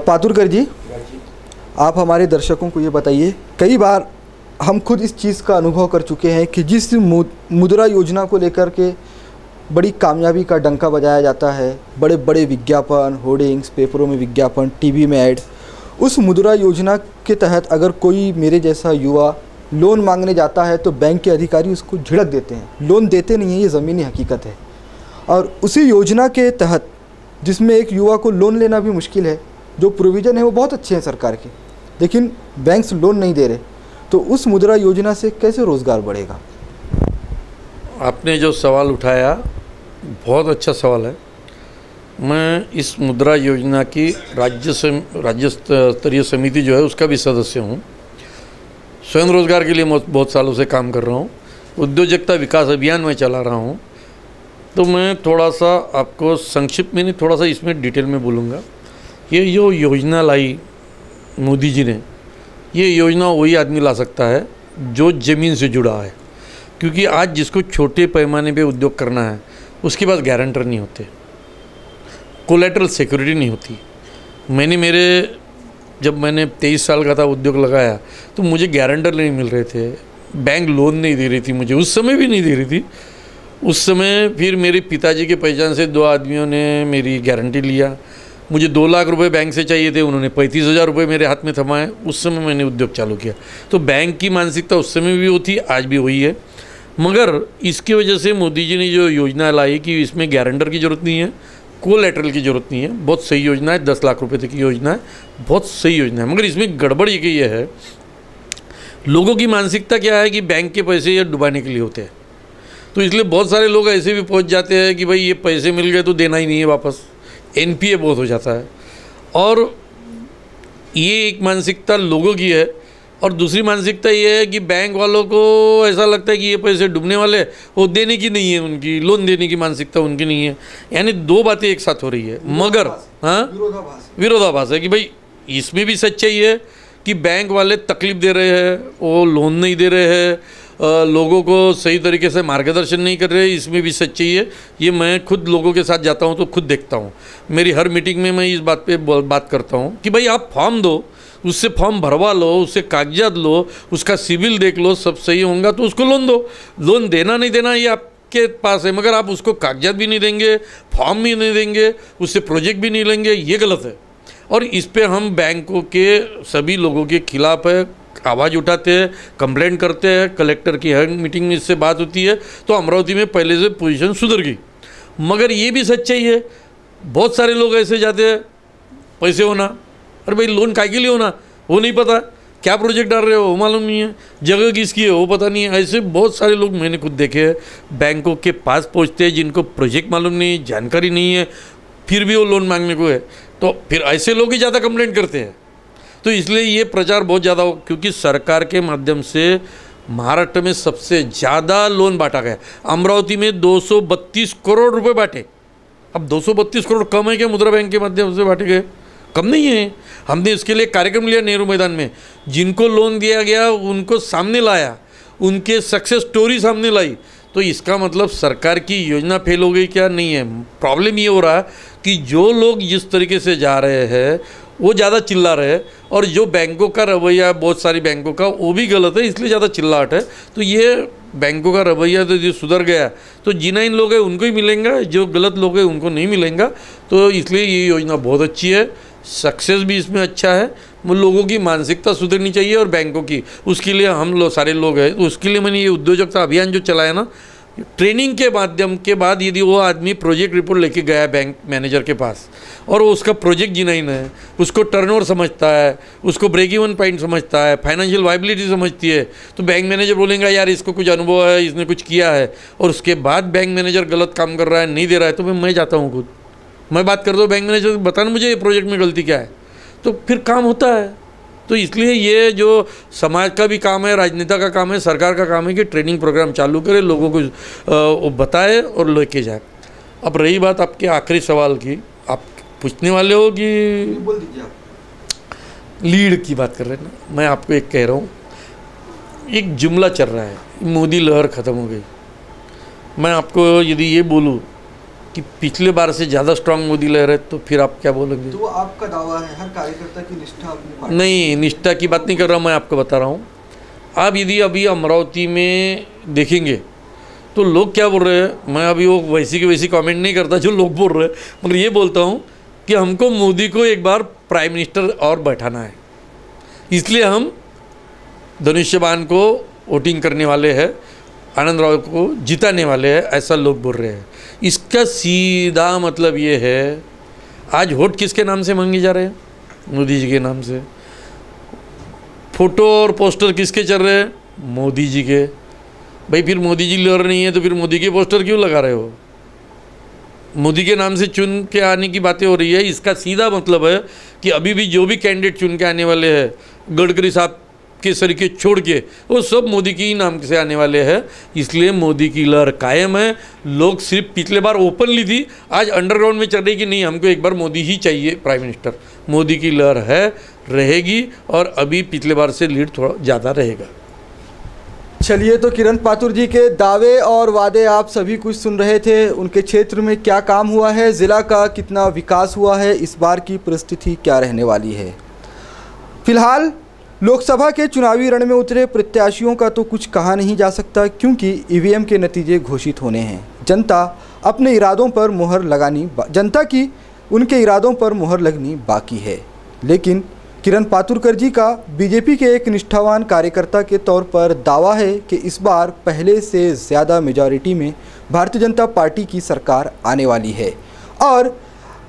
Speaker 5: पातुरकर जी, आप हमारे दर्शकों को ये बताइए, कई बार हम खुद इस चीज़ का अनुभव कर चुके हैं कि जिस मुद्रा योजना को लेकर के बड़ी कामयाबी का डंका बजाया जाता है, बड़े बड़े विज्ञापन, होर्डिंग्स, पेपरों में विज्ञापन, टीवी में ऐड, उस मुद्रा योजना के तहत अगर कोई मेरे जैसा युवा लोन मांगने जाता है तो बैंक के अधिकारी उसको झिड़क देते हैं, लोन देते नहीं हैं, ये ज़मीनी हकीकत है। और उसी योजना के तहत जिसमें एक युवा को लोन लेना भी मुश्किल है, जो प्रोविज़न है वो बहुत अच्छे हैं सरकार के, लेकिन बैंक्स लोन नहीं दे रहे, तो उस मुद्रा योजना से कैसे रोज़गार बढ़ेगा?
Speaker 3: आपने जो सवाल उठाया बहुत अच्छा सवाल है। मैं इस मुद्रा योजना की राज्य स्तरीय समिति जो है उसका भी सदस्य हूँ। स्वयं रोजगार के लिए बहुत सालों से काम कर रहा हूँ। उद्योजकता विकास अभियान में चला रहा हूँ। तो मैं थोड़ा सा आपको संक्षिप्त में नहीं, थोड़ा सा इसमें डिटेल में बोलूँगा। ये जो योजना लाई मोदी जी ने, ये योजना वही आदमी ला सकता है जो ज़मीन से जुड़ा है, क्योंकि आज जिसको छोटे पैमाने पे उद्योग करना है उसके पास गारंटर नहीं होते, कोलेटरल सिक्योरिटी नहीं होती। जब मैंने 23 साल का था उद्योग लगाया तो मुझे गारंटर नहीं मिल रहे थे, बैंक लोन नहीं दे रही थी मुझे, उस समय भी नहीं दे रही थी। उस समय फिर मेरे पिताजी के पहचान से 2 आदमियों ने मेरी गारंटी लिया। मुझे 2 लाख रुपए बैंक से चाहिए थे, उन्होंने 35,000 रुपये मेरे हाथ में थमाए। उस समय मैंने उद्योग चालू किया। तो बैंक की मानसिकता उस समय भी वो थी, आज भी वही है। मगर इसकी वजह से मोदी जी ने जो योजना लाई कि इसमें गारंटर की ज़रूरत नहीं है, कोलैटरल की ज़रूरत नहीं है, बहुत सही योजना है। 10 लाख रुपए तक की योजना है, बहुत सही योजना है। मगर इसमें गड़बड़ ये है, लोगों की मानसिकता क्या है कि बैंक के पैसे ये डुबाने के लिए होते हैं। तो इसलिए बहुत सारे लोग ऐसे भी पहुंच जाते हैं कि भाई ये पैसे मिल गए तो देना ही नहीं है वापस, NPA बहुत हो जाता है। और ये एक मानसिकता लोगों की है। और दूसरी मानसिकता ये है कि बैंक वालों को ऐसा लगता है कि ये पैसे डूबने वाले, वो देने की नहीं है, उनकी लोन देने की मानसिकता उनकी नहीं है। यानी 2 बातें एक साथ हो रही है। मगर हाँ, विरोधाभास है कि भाई इसमें भी सच्चाई है कि बैंक वाले तकलीफ दे रहे हैं, वो लोन नहीं दे रहे हैं, लोगों को सही तरीके से मार्गदर्शन नहीं कर रहे, इसमें भी सच्चाई है। ये मैं खुद लोगों के साथ जाता हूँ तो खुद देखता हूँ। मेरी हर मीटिंग में मैं इस बात पे बात करता हूँ कि भाई आप फॉर्म दो, उससे फॉर्म भरवा लो, उससे कागजात लो, उसका सिविल देख लो, सब सही होगा तो उसको लोन दो। लोन देना नहीं देना ये आपके पास है, मगर आप उसको कागजात भी नहीं देंगे, फॉर्म भी नहीं देंगे, उससे प्रोजेक्ट भी नहीं लेंगे, ये गलत है। और इस पे हम बैंकों के सभी लोगों के खिलाफ है, आवाज़ उठाते हैं, कंप्लेंट करते हैं। कलेक्टर की हर मीटिंग में इससे बात होती है। तो अमरावती में पहले से पोजीशन सुधर गई। मगर ये भी सच्चाई है, बहुत सारे लोग ऐसे जाते हैं पैसे होना, अरे भाई लोन काय के लिए होना वो नहीं पता, क्या प्रोजेक्ट डाल रहे हो वो मालूम नहीं है, जगह किसकी है वो पता नहीं है। ऐसे बहुत सारे लोग मैंने खुद देखे हैं, बैंकों के पास पहुँचते हैं जिनको प्रोजेक्ट मालूम नहीं, जानकारी नहीं है, फिर भी वो लोन मांगने को है। तो फिर ऐसे लोग ही ज़्यादा कंप्लेंट करते हैं। तो इसलिए ये प्रचार बहुत ज़्यादा हो, क्योंकि सरकार के माध्यम से महाराष्ट्र में सबसे ज़्यादा लोन बांटा गया। अमरावती में 232 करोड़ रुपए बांटे। अब 232 करोड़ कम है क्या? मुद्रा बैंक के माध्यम से बांटे गए, कम नहीं है। हमने इसके लिए कार्यक्रम लिया नेहरू मैदान में, जिनको लोन दिया गया उनको सामने लाया, उनके सक्सेस स्टोरी सामने लाई। तो इसका मतलब सरकार की योजना फेल हो गई क्या? नहीं है। प्रॉब्लम ये हो रहा है कि जो लोग जिस तरीके से जा रहे हैं वो ज़्यादा चिल्ला रहे हैं, और जो बैंकों का रवैया बहुत सारी बैंकों का वो भी गलत है, इसलिए ज़्यादा चिल्लाहट है। तो ये बैंकों का रवैया तो जो सुधर गया तो जिनाइन लोग हैं उनको ही मिलेंगे, जो गलत लोग हैं उनको नहीं मिलेंगे। तो इसलिए ये योजना बहुत अच्छी है, सक्सेस भी इसमें अच्छा है। वो लोगों की मानसिकता सुधरनी चाहिए और बैंकों की, उसके लिए हम लोग सारे लोग हैं। उसके लिए मैंने ये उद्योजकता अभियान जो चलाया ना, ट्रेनिंग के माध्यम के बाद यदि वो आदमी प्रोजेक्ट रिपोर्ट लेके गया है बैंक मैनेजर के पास और वो उसका प्रोजेक्ट जिनाइन है, उसको टर्नओवर समझता है, उसको ब्रेक इवन पॉइंट समझता है, फाइनेंशियल वायबिलिटी समझती है, तो बैंक मैनेजर बोलेंगे यार इसको कुछ अनुभव है, इसने कुछ किया है। और उसके बाद बैंक मैनेजर गलत काम कर रहा है, नहीं दे रहा है, तो मैं जाता हूँ खुद, मैं बात करता हूँ बैंक मैनेजर से, बताना मुझे ये प्रोजेक्ट में गलती क्या है, तो फिर काम होता है। तो इसलिए ये जो समाज का भी काम है, राजनेता का काम है, सरकार का काम है कि ट्रेनिंग प्रोग्राम चालू करे, लोगों को वो बताए और लेके जाए। अब रही बात आपके आखिरी सवाल की, आप पूछने वाले हो कि
Speaker 5: बोल दीजिए आप।
Speaker 3: लीड की बात कर रहे हैं ना, मैं आपको एक कह रहा हूँ, एक जुमला चल रहा है, मोदी लहर ख़त्म हो गई। मैं आपको यदि ये बोलूँ कि पिछले बार से ज़्यादा स्ट्रांग मोदी लहर है तो फिर आप क्या बोलेंगे?
Speaker 5: तो वो आपका दावा है, हर कार्यकर्ता की निष्ठा अपनी पार्टी।
Speaker 3: नहीं, निष्ठा की बात नहीं कर रहा, मैं आपको बता रहा हूँ। आप यदि अभी अमरावती में देखेंगे तो लोग क्या बोल रहे हैं, मैं अभी वो वैसी की वैसी कमेंट नहीं करता जो लोग बोल रहे हैं, मगर ये बोलता हूँ कि हमको मोदी को एक बार प्राइम मिनिस्टर और बैठाना है, इसलिए हम धनुष्यबाण को वोटिंग करने वाले हैं, आनंद राव को जिताने वाले हैं, ऐसा लोग बोल रहे हैं। इसका सीधा मतलब ये है, आज वोट किसके नाम से मांगे जा रहे हैं? मोदी जी के नाम से। फोटो और पोस्टर किसके चल रहे हैं? मोदी जी के। भाई फिर मोदी जी लड़ नहीं है तो फिर मोदी के पोस्टर क्यों लगा रहे हो? मोदी के नाम से चुन के आने की बातें हो रही है। इसका सीधा मतलब है कि अभी भी जो भी कैंडिडेट चुन के आने वाले हैं, गडकरी साहब के सरीके छोड़ के, वो सब मोदी की ही नाम से आने वाले हैं। इसलिए मोदी की लहर कायम है। लोग सिर्फ पिछले बार ओपनली थी, आज अंडरग्राउंड में चल रही कि नहीं हमको एक बार मोदी ही चाहिए प्राइम मिनिस्टर। मोदी की लहर है, रहेगी, और अभी पिछले बार से लीड थोड़ा ज़्यादा रहेगा।
Speaker 5: चलिए, तो किरण पातुर जी के दावे और वादे आप सभी कुछ सुन रहे थे। उनके क्षेत्र में क्या काम हुआ है, ज़िला का कितना विकास हुआ है, इस बार की परिस्थिति क्या रहने वाली है। फिलहाल लोकसभा के चुनावी रण में उतरे प्रत्याशियों का तो कुछ कहा नहीं जा सकता, क्योंकि ईवीएम के नतीजे घोषित होने हैं। जनता की उनके इरादों पर मुहर लगनी बाकी है। लेकिन किरण पातुरकर जी का बीजेपी के एक निष्ठावान कार्यकर्ता के तौर पर दावा है कि इस बार पहले से ज़्यादा मेजॉरिटी में भारतीय जनता पार्टी की सरकार आने वाली है। और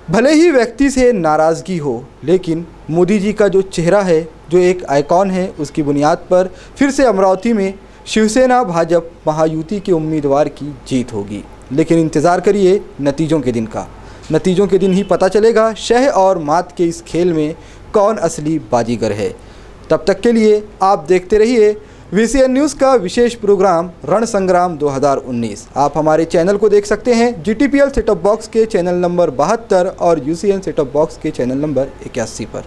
Speaker 5: भले ही व्यक्ति से नाराज़गी हो, लेकिन मोदी जी का जो चेहरा है, जो एक आइकॉन है, उसकी बुनियाद पर फिर से अमरावती में शिवसेना भाजपा महायुति के उम्मीदवार की जीत होगी। लेकिन इंतज़ार करिए नतीजों के दिन का। नतीजों के दिन ही पता चलेगा शह और मात के इस खेल में कौन असली बाजीगर है। तब तक के लिए आप देखते रहिए VCN न्यूज़ का विशेष प्रोग्राम रण संग्राम 2019। आप हमारे चैनल को देख सकते हैं GTPL सेटअप बॉक्स के चैनल नंबर 72 और UCN सेटअप बॉक्स के चैनल नंबर 81 पर।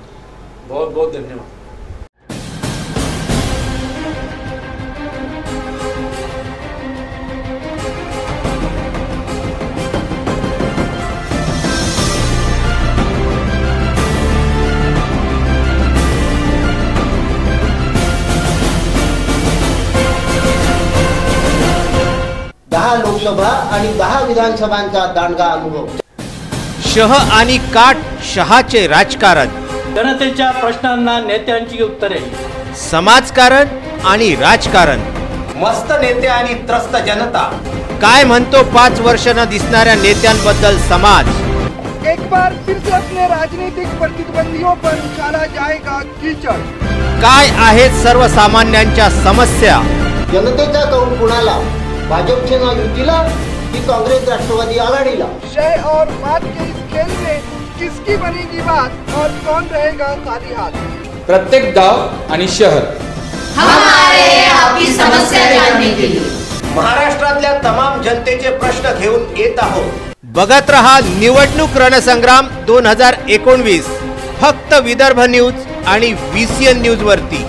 Speaker 3: बहुत बहुत धन्यवाद।
Speaker 1: लोकसभा आणि 10 विधानसभांचा दांडगा अनुभव।
Speaker 2: शह आणि काट शहाचे राजकारण,
Speaker 8: जनतेच्या प्रश्नांना नेत्यांची उत्तरे,
Speaker 2: समाजकारण आणि राजकारण,
Speaker 4: मस्त नेते आणि त्रस्त जनता,
Speaker 2: काय म्हणतो 5 वर्ष न दिसणाऱ्या नेत्यांबद्दल समाज,
Speaker 5: एक बार फिर से अपने राजनीतिक प्रतिद्वंदियों पर उछाला जाएगा कीचड़।
Speaker 2: काय आहेत सर्वसामान्यांच्या समस्या?
Speaker 1: जनतेचा कौल कुणाला? भाजपचे नाव युतीला की काँग्रेस राष्ट्रवादी आघाडीला?
Speaker 5: शय और मात के इस खेल में किसकी बनेगी बात और कौन रहेगा खाली हाथ?
Speaker 6: प्रत्येक गाव आणि शहर
Speaker 7: हम आ रहे हैं आपकी समस्या जानने के लिए।
Speaker 4: महाराष्ट्रातल्या तमाम जनतेचे प्रश्न घेऊन येत आहोत।
Speaker 2: बघत रहा निवडणूक रणसंग्राम 2019 फक्त विदर्भ न्यूज आणि VCN न्यूज वरती।